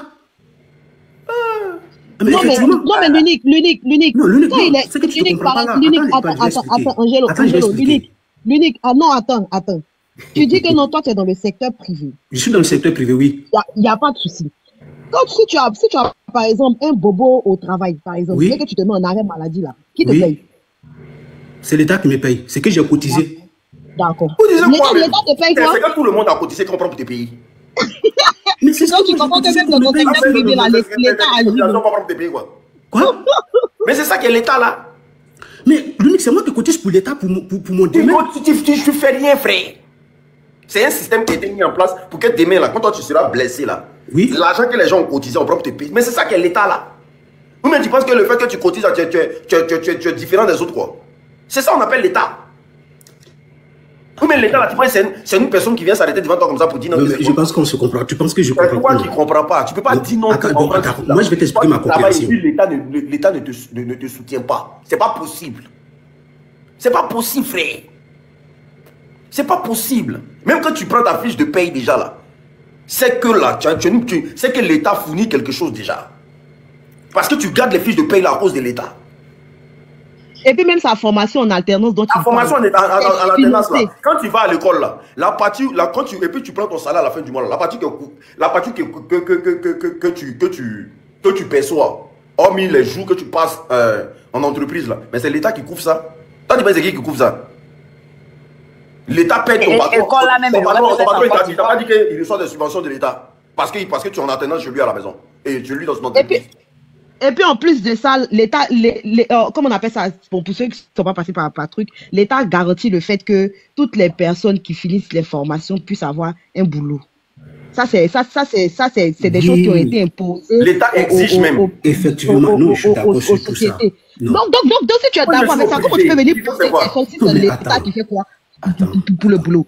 Speaker 2: Ah, mais
Speaker 3: Non, mais
Speaker 2: effectivement.
Speaker 3: l'unique.
Speaker 2: Non, l'unique,
Speaker 3: Quand
Speaker 2: non,
Speaker 3: il est,
Speaker 2: c'est que tu
Speaker 3: l'unique,
Speaker 2: ne comprends pas là.
Speaker 3: l'unique,
Speaker 2: Attends, je vais expliquer.
Speaker 3: Angelo,
Speaker 2: Attends, je vais expliquer.
Speaker 3: l'unique, ah non, attends. Tu dis que non, toi, tu es dans le secteur privé.
Speaker 2: Je suis dans le secteur privé, oui.
Speaker 3: Il n'y a pas de souci. Si tu as, par exemple, un bobo au travail, par exemple,
Speaker 2: Oui.
Speaker 3: et que tu te mets en arrêt maladie, là, qui te
Speaker 2: Oui.
Speaker 3: paye?
Speaker 2: C'est l'État qui me paye. C'est que j'ai cotisé.
Speaker 3: D'accord.
Speaker 1: Vous disiez quoi,
Speaker 3: L'État te paye quoi?
Speaker 1: c'est que tout le monde a cotisé qu'on prend pour tes pays.
Speaker 2: Mais c'est ça
Speaker 3: Donc, tu comprends que même dans le secteur privé, là, l'État agit.
Speaker 1: On va prendre tes pays, quoi.
Speaker 2: Quoi?
Speaker 1: Mais c'est ça qui est l'État là.
Speaker 2: Mais l'unique, c'est moi qui cotise pour l'État pour mon
Speaker 1: Tu
Speaker 2: demain.
Speaker 1: fais rien, frère. C'est un système qui a été mis en place pour que demain, là, quand toi tu seras blessé, là,
Speaker 2: Oui.
Speaker 1: l'argent que les gens ont cotisé, on prend pour tes pays. Mais c'est ça qui est l'État là. Ou même tu penses que le fait que tu cotises, là, tu es différent des autres, quoi. C'est ça qu'on appelle l'État. Ou même l'État là, tu penses que c'est une personne qui vient s'arrêter devant toi comme ça pour dire non.
Speaker 2: Non, mais je pense qu'on se comprend. Tu penses que je comprends
Speaker 1: Pourquoi
Speaker 2: pas?
Speaker 1: tu ne comprends pas? Tu ne peux pas dire non.
Speaker 2: Attends,
Speaker 1: tu
Speaker 2: bon,
Speaker 1: comprends
Speaker 2: attends.
Speaker 1: pas.
Speaker 2: Moi, je vais t'expliquer ma
Speaker 1: Toi, tu travailles
Speaker 2: compréhension.
Speaker 1: ici, l'État ne te soutient pas. C'est pas possible. C'est pas possible, frère. C'est pas possible. Même quand tu prends ta fiche de paye déjà là, c'est que là, c'est que l'État fournit quelque chose déjà. Parce que tu gardes les fiches de paye là à cause de l'État.
Speaker 3: Et puis même sa formation en alternance dont tu
Speaker 1: La formation
Speaker 3: parles,
Speaker 1: en alternance là,
Speaker 3: financée.
Speaker 1: quand tu vas à l'école là, la partie là, et puis tu prends ton salaire à la fin du mois là, la partie que tu perçois, hormis les jours que tu passes en entreprise là, mais c'est l'État qui couvre ça. Toi, tu penses c'est qui couvre ça? L'État paie ton patron.
Speaker 10: École là même,
Speaker 1: Ton patron, il t'a pas dit qu'il reçoit des subventions de l'État. Parce que tu es en alternance chez lui à la maison. Et tu lui dans son entreprise.
Speaker 3: Et puis en plus de ça, l'État, comment on appelle ça, pour ceux qui ne sont pas passés par truc, l'État garantit le fait que toutes les personnes qui finissent les formations puissent avoir un boulot. Ça, c'est des choses qui ont été imposées.
Speaker 1: L'État exige même.
Speaker 2: Effectivement, non, je suis d'accord sur tout ça.
Speaker 3: Donc, si tu es d'accord avec ça, comment tu peux venir poser une question si c'est l'État qui fait quoi pour le boulot?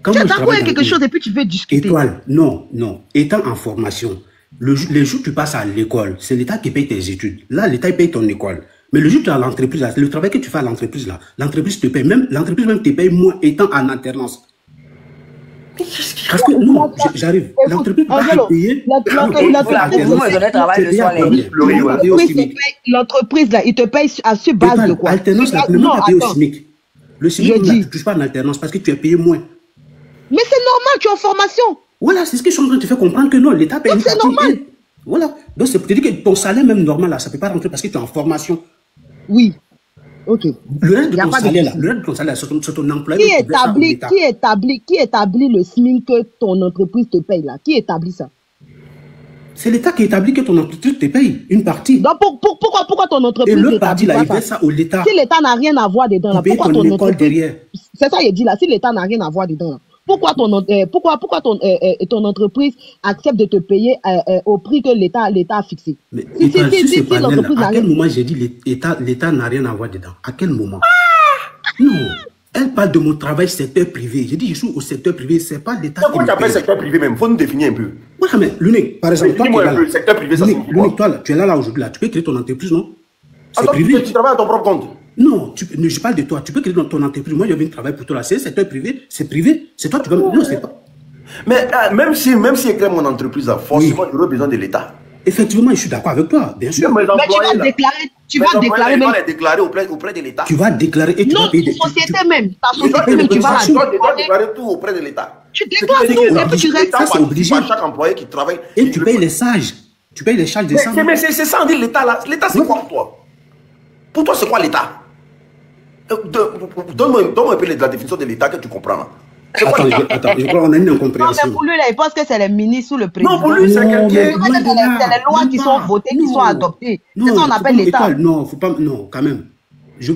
Speaker 3: Tu es d'accord avec quelque chose et puis tu veux discuter.
Speaker 2: Étoile, non. Étant en formation, les jours où tu passes à l'école, c'est l'État qui paye tes études. Là, l'État paye ton école. Mais le jour où tu es à l'entreprise, le travail que tu fais à l'entreprise, là, l'entreprise te paye. L'entreprise même te paye moins étant en alternance. Parce que non, j'arrive. L'entreprise va te payer.
Speaker 3: L'entreprise, là, il te paye à base de quoi?
Speaker 2: Alternance, là, le monde a payé au SMIC. Le SMIC, tu ne touches pas en alternance parce que tu es payé moins.
Speaker 3: Mais c'est normal, tu es en formation.
Speaker 2: Voilà, c'est ce que je suis en train de te faire comprendre que non, l'État paye.
Speaker 3: C'est normal.
Speaker 2: Voilà. Donc, c'est pour te dire que ton salaire même normal, là, ça ne peut pas rentrer parce que tu es en formation.
Speaker 3: Oui. Ok.
Speaker 2: Le reste de ton salaire, là, c'est ton employeur.
Speaker 3: Qui établit le SMIC que ton entreprise te paye, là? Qui établit ça?
Speaker 2: C'est l'État qui établit que ton entreprise te paye une partie.
Speaker 3: Donc, pourquoi ton entreprise
Speaker 2: et l'autre partie, là, il fait ça au l'État.
Speaker 3: Si l'État n'a rien à voir dedans, là, pourquoi ton entreprise derrière? C'est ça, il dit là, si l'État n'a rien à voir dedans, là. Pourquoi ton entreprise accepte de te payer au prix que l'État a fixé?
Speaker 2: Mais si l'entreprise à quel moment j'ai dit l'État n'a rien à voir dedans? À quel moment? Non, elle parle de mon travail secteur privé. J'ai dit je suis au secteur privé, c'est pas l'État.
Speaker 1: Pourquoi tu appelles secteur privé même? Faut nous définir un peu.
Speaker 2: Voilà, mais l'unique, par exemple, toi,
Speaker 1: le secteur privé, ça signifie quoi?
Speaker 2: Toi, tu es là aujourd'hui, là, tu peux créer ton entreprise, non?
Speaker 1: C'est privé. Tu travailles à ton propre compte.
Speaker 2: Non, je parle de toi. Tu peux créer dans ton entreprise. Moi, je viens de travailler pour toi là. C'est secteur privé. C'est privé. C'est toi, tu vas. Non, c'est pas.
Speaker 1: Mais même si je crée mon entreprise là, forcément, j'aurai besoin de l'État.
Speaker 2: Effectivement, je suis d'accord avec toi, bien sûr.
Speaker 3: Mais tu vas déclarer même.
Speaker 1: Les déclarer auprès de l'État.
Speaker 2: Tu vas déclarer et tu vas payer des
Speaker 3: ta société même. Ta société même, tu vas
Speaker 1: déclarer tout auprès de l'État.
Speaker 3: Tu déclares tout et puis tu restes.
Speaker 2: Ça, c'est obligé.
Speaker 1: Chaque employé qui travaille.
Speaker 2: Et tu payes les sages. Tu payes les charges des sages.
Speaker 1: Mais c'est ça, on dit l'État là. L'État, c'est quoi pour toi? Pour toi, c'est quoi l'État? Donne-moi un peu la définition de l'État que tu comprends là.
Speaker 2: Attends, je crois qu'on a une incompréhension.
Speaker 3: Non, mais pour lui, là, il pense que c'est les ministres ou le président.
Speaker 1: Non, pour lui, c'est quelqu'un.
Speaker 3: C'est les lois qui sont votées, qui sont adoptées. C'est ça qu'on appelle l'État.
Speaker 2: Non, faut pas. Non, quand même.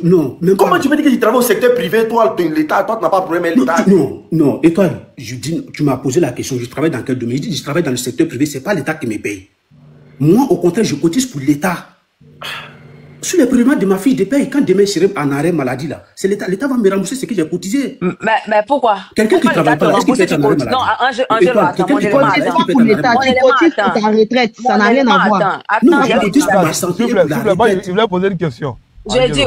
Speaker 2: Non, même
Speaker 1: comment tu me dis que tu travailles au secteur privé, toi, l'État, toi, tu n'as pas de problème avec l'État?
Speaker 2: Non. Et toi, tu m'as posé la question, je travaille dans quel domaine? Je dis, je travaille dans le secteur privé, c'est pas l'État qui me paye. Moi, au contraire, je cotise pour l'État. Sur les problèmes de ma fille de paye, quand demain je serai en arrêt maladie, là, c'est l'État. L'État va me rembourser ce que j'ai cotisé.
Speaker 10: Mais pourquoi?
Speaker 2: Quelqu'un qui travaille pas, est-ce qu'il peut être en arrêt maladie?
Speaker 10: Non, Angelo, attends,
Speaker 3: tu cotises pas pour l'État, tu cotises pour ta retraite, ça n'a rien à voir.
Speaker 2: Non, je cotise pour ma santé.
Speaker 5: Il voulait poser une question.
Speaker 10: Je dis,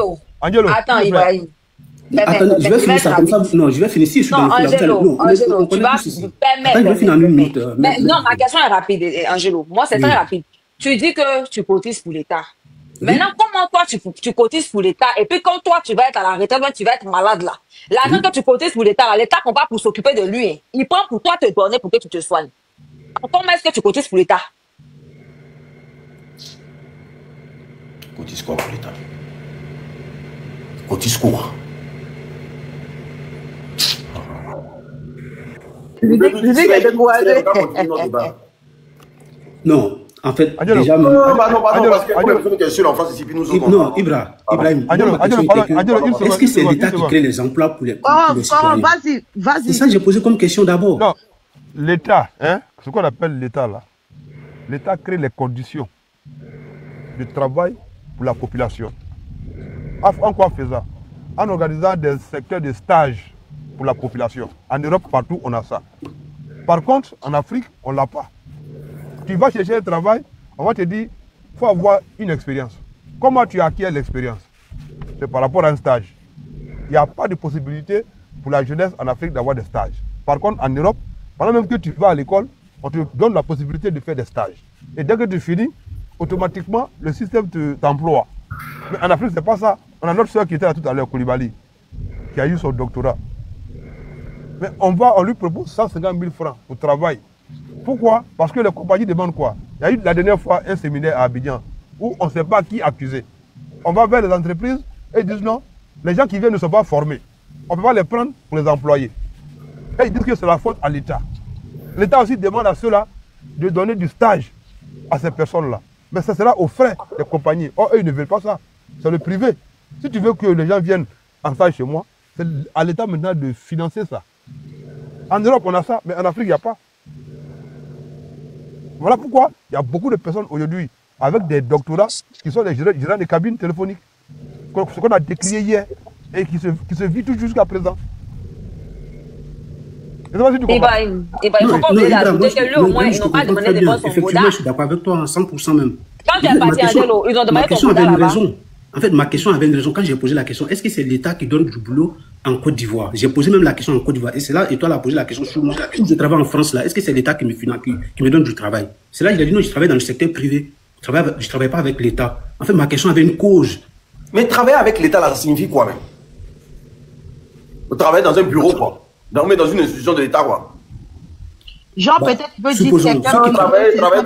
Speaker 10: attends, Ibrahim.
Speaker 2: Attends, je vais finir ça comme ça. Non, je vais finir si je suis dans le
Speaker 10: Angelo, tu vas permettre.
Speaker 2: Je vais finir en une minute.
Speaker 10: Mais non, ma question est rapide, Angelo. Moi, c'est très rapide. Tu dis que tu cotises pour l'État. Maintenant, comment toi, tu cotises pour l'État et puis quand toi, tu vas être à la retraite, tu vas être malade là. L'argent que tu cotises pour l'État, l'État ne prend pas pour s'occuper de lui. Hein. Il prend pour toi te donner pour que tu te soignes. Comment est-ce que tu cotises pour l'État?
Speaker 1: Cotise quoi pour l'État? Cotise quoi?
Speaker 3: Je dis que découragé.
Speaker 2: Non. En fait,
Speaker 5: Angelo.
Speaker 2: déjà...
Speaker 1: Non, parce que sur en France ici, puis nous autres...
Speaker 2: Non, Ibrahim, est-ce que c'est l'État qui crée les emplois pour les citoyens?
Speaker 3: Vas-y.
Speaker 2: C'est ça que j'ai posé comme question d'abord.
Speaker 5: Non, l'État, ce qu'on appelle l'État là, l'État crée les conditions de travail pour la population. En quoi faisant? En organisant des secteurs de stage pour la population. En Europe, partout, on a ça. Par contre, en Afrique, on ne l'a pas. Tu vas chercher un travail, on va te dire, il faut avoir une expérience. Comment tu acquiers l'expérience? C'est par rapport à un stage. Il n'y a pas de possibilité pour la jeunesse en Afrique d'avoir des stages. Par contre, en Europe, pendant même que tu vas à l'école, on te donne la possibilité de faire des stages. Et dès que tu finis, automatiquement, le système t'emploie. Mais en Afrique, ce n'est pas ça. On a notre soeur qui était là tout à l'heure, Koulibaly, qui a eu son doctorat. Mais on lui propose 150 000 francs au travail. Pourquoi? Parce que les compagnies demandent quoi? Il y a eu la dernière fois un séminaire à Abidjan où on ne sait pas qui accuser. On va vers les entreprises et ils disent non, les gens qui viennent ne sont pas formés. On ne peut pas les prendre pour les employer. Et ils disent que c'est la faute à l'État. L'État aussi demande à ceux-là de donner du stage à ces personnes-là. Mais ça sera aux frais des compagnies. Or, eux, ils ne veulent pas ça. C'est le privé. Si tu veux que les gens viennent en stage chez moi, c'est à l'État maintenant de financer ça. En Europe, on a ça, mais en Afrique, il n'y a pas. Voilà pourquoi il y a beaucoup de personnes aujourd'hui avec des doctorats qui sont des gérants de cabines téléphoniques. Ce qu'on a décrié hier et qui se vit toujours jusqu'à présent. Je sais pas si tu comprends.
Speaker 10: Il faut pas oublier d'ajouter que lui, au moins, ils n'ont pas demandé de voir son
Speaker 2: Effectivement, je suis d'accord avec toi, 100% même.
Speaker 10: Quand tu es parti à Angelo, ils ont demandé ton
Speaker 2: avait
Speaker 10: là-bas.
Speaker 2: raison. En fait, ma question avait une raison. Quand j'ai posé la question, est-ce que c'est l'État qui donne du boulot en Côte d'Ivoire? J'ai posé même la question en Côte d'Ivoire. Et c'est là, et toi, tu as posé la question sur moi. Où je travaille en France, là, est-ce que c'est l'État qui me donne du travail? C'est là, il a dit non, je travaille dans le secteur privé. Je ne travaille pas avec l'État. En fait, ma question avait une cause.
Speaker 1: Mais travailler avec l'État, là, ça signifie quoi, même? Travailler dans un bureau, quoi. Mais dans une institution de l'État, quoi.
Speaker 3: Genre, peut-être tu peux dire quelqu'un qui
Speaker 1: travaille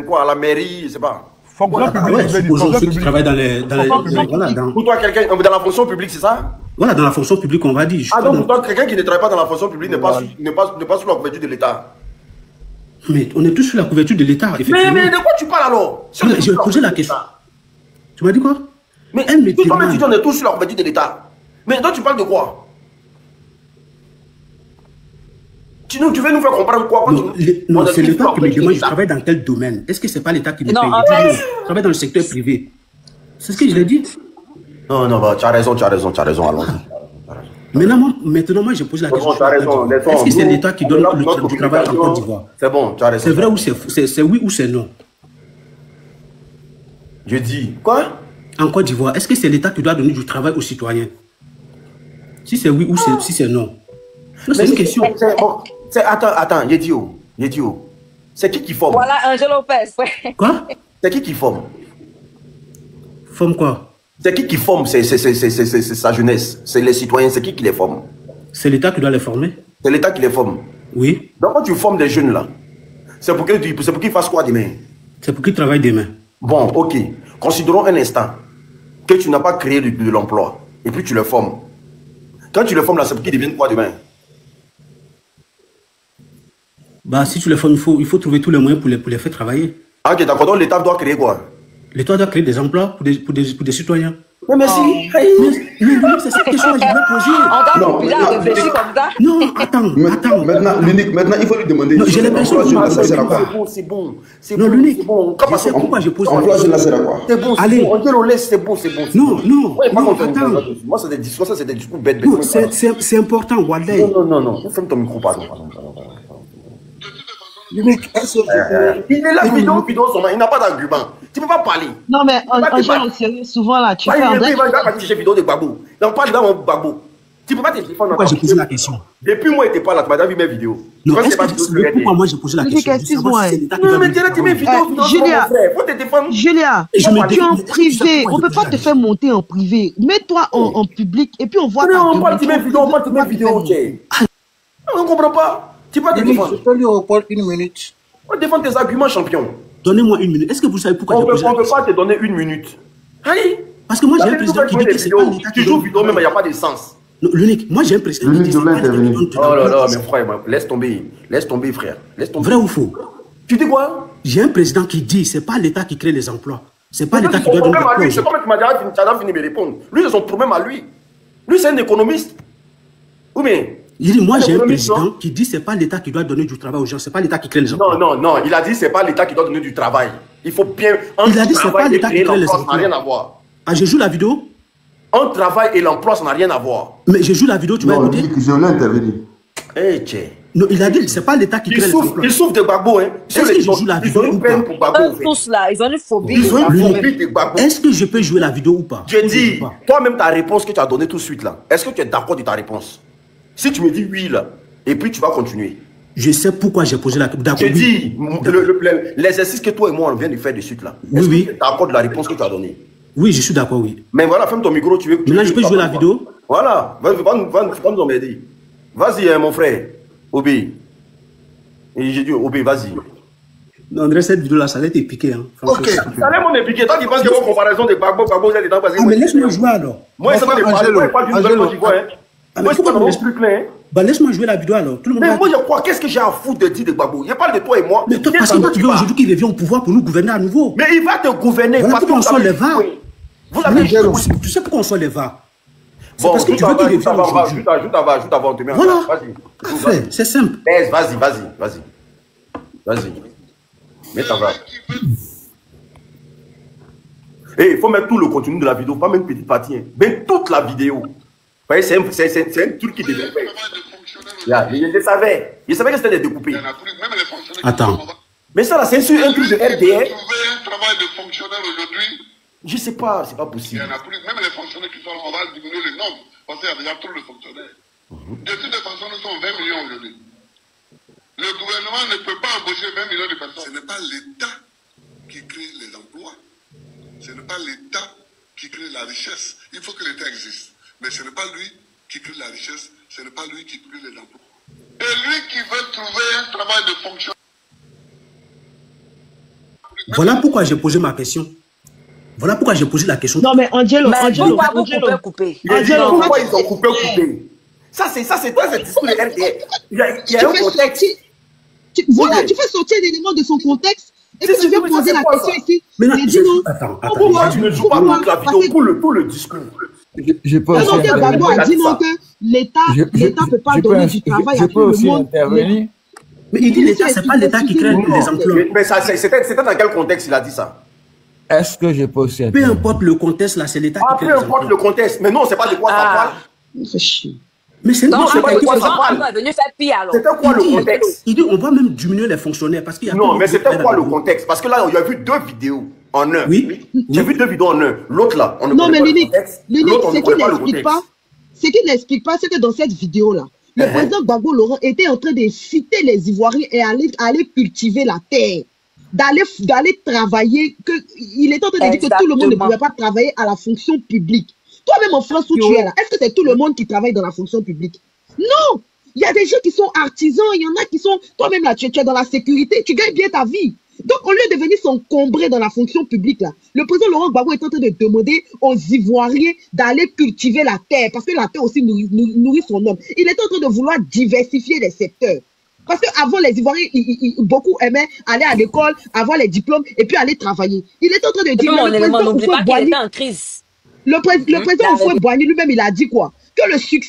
Speaker 1: quoi, à la mairie, je sais pas.
Speaker 5: Fonction publique,
Speaker 2: tu travailles
Speaker 1: pour toi, quelqu'un dans la fonction publique, c'est ça?
Speaker 2: Voilà, dans la fonction publique, on va dire.
Speaker 1: Ah, donc pour toi, quelqu'un qui ne travaille pas dans la fonction publique n'est pas sous la couverture de l'État.
Speaker 2: Mais on est tous sous la couverture de l'État, effectivement.
Speaker 1: Mais de quoi tu parles alors?
Speaker 2: J'ai posé la question. Tu m'as dit quoi?
Speaker 1: Mais toi-même, tu dis on est tous sous la couverture de l'État. Mais toi, tu parles de quoi? Tu veux nous faire comprendre quoi?
Speaker 2: Non, c'est l'État qui me demande, je travaille dans quel domaine? Est-ce que c'est pas l'État qui me paye? Je travaille dans le secteur privé. C'est ce que je l'ai dit.
Speaker 1: Non, tu as raison, allons-y.
Speaker 2: Maintenant, moi, je pose la question. Est-ce que c'est l'État qui donne le travail en Côte d'Ivoire?
Speaker 1: C'est bon, tu as raison.
Speaker 2: C'est vrai ou c'est oui ou c'est non?
Speaker 1: Je dis, quoi?
Speaker 2: En Côte d'Ivoire, est-ce que c'est l'État qui doit donner du travail aux citoyens? Si c'est oui ou si c'est non? Non, c'est une question.
Speaker 1: Attends, Yedio. C'est qui forme?
Speaker 10: Voilà, Angelo Lopez.
Speaker 2: Quoi?
Speaker 1: C'est qui forme?
Speaker 2: Forme quoi?
Speaker 1: C'est qui forme? C'est sa jeunesse. C'est les citoyens, c'est qui les forme?
Speaker 2: C'est l'État qui doit les former.
Speaker 1: C'est l'État qui les forme?
Speaker 2: Oui.
Speaker 1: Donc quand tu formes des jeunes là, c'est pour qu'ils fassent quoi demain?
Speaker 2: C'est pour qu'ils travaillent demain.
Speaker 1: Bon, ok. Considérons un instant que tu n'as pas créé de l'emploi et puis tu les formes. Quand tu les formes là, c'est pour qu'ils deviennent quoi demain?
Speaker 2: Bah, si tu les formes, il faut trouver tous les moyens pour les faire travailler.
Speaker 1: Ah, ok, d'accord. Donc l'État doit créer quoi?
Speaker 2: L'État doit créer des emplois pour des citoyens.
Speaker 1: Mais merci.
Speaker 2: Mais c'est cette question que je voulais poser.
Speaker 10: On doit réfléchir comme ça.
Speaker 2: Non, attends.
Speaker 7: Maintenant, il faut lui demander.
Speaker 2: J'ai l'impression que
Speaker 7: ça sert à quoi?
Speaker 1: C'est bon.
Speaker 2: Non, l'unique. Je sais pourquoi je pose la question.
Speaker 7: Ça sert à quoi?
Speaker 1: C'est bon. Allez. On te le laisse, c'est bon.
Speaker 2: Non, attends.
Speaker 1: Moi, c'est des discours, ça, c'est des discours bêtes.
Speaker 2: Non, c'est important, Wadley.
Speaker 1: Non. Ferme ton micro, pardon. Il est là, vidéo, il n'a pas d'argument. Tu ne peux pas parler.
Speaker 3: Non, mais en sérieux, souvent là, tu fais un
Speaker 1: il va partir chez vidéo de Gbagbo. Il en parle dans mon Gbagbo. Tu ne peux pas te défendre.
Speaker 2: Pourquoi j'ai posé la question?
Speaker 1: Depuis moi, il n'était pas là, tu m'as déjà vu mes vidéos.
Speaker 2: Non, pourquoi moi j'ai posé la question?
Speaker 3: Excuse-moi.
Speaker 1: Non, mais tu mes vidéos.
Speaker 3: Julia,
Speaker 1: faut te défendre.
Speaker 3: Julia, tu es en privé. On ne peut pas te faire monter en privé. Mets-toi en public et puis on voit.
Speaker 1: Non, on parle de mes vidéos, on ne comprend pas. Tu vas te défendre.
Speaker 8: Je peux lui répondre une minute.
Speaker 1: On défend tes arguments, champion.
Speaker 2: Donnez-moi une minute. Est-ce que vous savez pourquoi
Speaker 1: on ne peut pas te donner une minute. Allez.
Speaker 2: Parce que moi j'ai un président qui dit que c'est pas l'État
Speaker 1: qui joue vidéo, même il n'y a pas de sens.
Speaker 2: L'unique. Moi j'ai un président qui dit que c'est pas l'État qui donne.
Speaker 1: Oh là là, mais frère, laisse tomber, frère. Laisse tomber.
Speaker 2: Vrai ou faux?
Speaker 1: Tu dis quoi?
Speaker 2: J'ai un président qui dit c'est pas l'État qui crée les emplois. C'est pas l'État qui doit donner les emplois.
Speaker 1: C'est comme tu m'as déjà fini de me répondre. Lui, c'est son problème à lui. Lui, c'est un économiste. Ou bien.
Speaker 2: Il dit, moi j'ai un président qui dit c'est pas l'État qui doit donner du travail aux gens, c'est pas l'État qui crée les emplois.
Speaker 1: Non, il a dit c'est pas l'État qui doit donner du travail. Il faut bien...
Speaker 2: Il a dit c'est pas l'État qui crée les emplois.
Speaker 1: Ça n'a rien à voir.
Speaker 2: Ah, je joue la vidéo?
Speaker 1: Un travail et l'emploi, ça n'a rien à voir.
Speaker 2: Mais je joue la vidéo, tu vas écouter?
Speaker 7: Je voulais intervenir.
Speaker 2: Non, il a dit c'est pas l'État qui crée les emplois.
Speaker 1: Il souffre de Gbagbo, hein.
Speaker 2: Est-ce que je joue la vidéo ou pas?
Speaker 10: Tous là, ils ont une phobie.
Speaker 1: Ils ont une phobie de Gbagbo.
Speaker 2: Est-ce que je peux jouer la vidéo ou pas?
Speaker 1: Je dis, toi-même ta réponse que tu as donnée tout de suite là, est-ce que tu es d'accord de ta réponse? Si tu me dis oui là, et puis tu vas continuer.
Speaker 2: Je sais pourquoi j'ai posé la question.
Speaker 1: Je dis, l'exercice que toi et moi on vient de faire de suite là, est-ce que tu es d'accord de la réponse que tu as donnée?
Speaker 2: Oui, je suis d'accord, oui.
Speaker 1: Mais voilà, ferme ton micro, tu veux...
Speaker 2: Maintenant, je peux jouer la vidéo?
Speaker 1: Voilà, va nous emmerder. Vas-y, mon frère, Obi. Et j'ai dit, Obi, vas-y.
Speaker 2: Non, André, cette vidéo-là, ça allait être piqué. Hein.
Speaker 1: Ok, ça allait m'en piqué. Toi, tu penses que vos comparaisons de Gbagbo, vous êtes dedans parce que.
Speaker 2: Ah, mais laisse-moi jouer alors.
Speaker 1: Moi, ça va pas du nouvelle Côte d'Ivoire. Moi, c'est pas dans mon truc là.
Speaker 2: Bah, laisse-moi jouer la vidéo alors. Tout le monde
Speaker 1: mais moi, je crois, qu'est-ce que j'ai à foutre de dire de Gbagbo? Je parle de toi et moi.
Speaker 2: Mais toi, parce que toi, tu veux aujourd'hui qu'il revienne au pouvoir pour nous gouverner à nouveau.
Speaker 1: Mais il va te gouverner
Speaker 2: parce qu'on soit les VAR.
Speaker 1: Vous avez
Speaker 2: tu sais pourquoi on soit les VAR? C'est
Speaker 1: bon,
Speaker 2: parce que tu veux qu'il revienne aujourd'hui.
Speaker 1: Joute avant, te mets en
Speaker 2: voilà.
Speaker 1: Vas-y.
Speaker 2: C'est simple.
Speaker 1: Vas-y. Mets ta VAR. Et il faut mettre tout le contenu de la vidéo, pas même une petite partie. Mais toute la vidéo. Vous voyez, c'est un truc qui devait faire. Je savais que c'était des découpés.
Speaker 2: Attends.
Speaker 1: Mais ça, là, c'est un truc de RDR. Je sais pas, c'est pas possible.
Speaker 11: Il y en a plus, même les fonctionnaires qui sont là, on va diminuer le nombre, parce qu'il y a déjà trop de fonctionnaires. De toutes les façons, nous sommes 20 millions aujourd'hui. Le gouvernement ne peut pas embaucher 20 millions de personnes. Ce n'est pas l'État qui crée les emplois. Ce n'est pas l'État qui crée la richesse. Il faut que l'État existe. Mais ce n'est pas lui qui crée la richesse, ce n'est pas lui qui crée les emplois. Et lui qui veut trouver un travail de fonctionnaire.
Speaker 2: Voilà pourquoi j'ai posé ma question. Voilà pourquoi j'ai posé la question.
Speaker 3: Non, mais Angelo,
Speaker 10: pourquoi ils ont coupé?
Speaker 1: Pourquoi ils ont coupé? Ça, c'est très discours de RDR. Il y a un contexte.
Speaker 3: Voilà, tu fais sortir l'élément de son contexte. Et puis tu viens poser la question ici.
Speaker 2: Mais non,
Speaker 1: attends. Pourquoi tu ne joues pas toute la vidéo pour le discours?
Speaker 12: Je peux aussi
Speaker 3: Gbagbo a dit non que l'État ne peut pas donner du travail à tout le monde.
Speaker 2: Mais il dit l'État, c'est pas l'État qui crée les emplois.
Speaker 1: Mais c'était dans quel contexte il a dit ça?
Speaker 12: Est-ce que je peux aussi
Speaker 2: intervenir? Peu importe le contexte, là, c'est l'État qui crée les emplois.
Speaker 1: Peu importe le contexte. Mais non, c'est pas de quoi ça parle.
Speaker 3: C'est chiant.
Speaker 2: Mais c'est
Speaker 10: pas de quoi ça parle.
Speaker 1: C'était quoi le contexte?
Speaker 2: Il dit on va même diminuer les fonctionnaires parce qu'il y a.
Speaker 1: Non, mais c'était quoi le contexte? Parce que là, il y a vu 2 vidéos en un.
Speaker 2: Oui.
Speaker 1: J'ai vu 2 vidéos en un. L'autre là, on ne
Speaker 3: connaît
Speaker 1: pas
Speaker 3: le contexte. L'autre, on ne connaît pas le contexte. Ce qu'il n'explique pas, c'est que dans cette vidéo-là, le président Gbagbo Laurent était en train de citer les Ivoiriens et aller cultiver la terre, d'aller travailler. Il était en train de dire que tout le monde ne pouvait pas travailler à la fonction publique. Toi-même en France où tu es là, est-ce que c'est tout le monde qui travaille dans la fonction publique? Non! Il y a des gens qui sont artisans, il y en a qui sont... Toi-même là, tu es dans la sécurité, tu gagnes bien ta vie. Donc, au lieu de venir s'encombrer dans la fonction publique, là, le président Laurent Gbagbo est en train de demander aux Ivoiriens d'aller cultiver la terre, parce que la terre aussi nourrit son homme. Il est en train de vouloir diversifier les secteurs. Parce qu'avant, les Ivoiriens, beaucoup aimaient aller à l'école, avoir les diplômes, et puis aller travailler. Il est en train de dire...
Speaker 10: N'oublie pas qu'il était en crise.
Speaker 3: Le président Houphouët-Boigny lui-même, il a dit quoi? Que le succès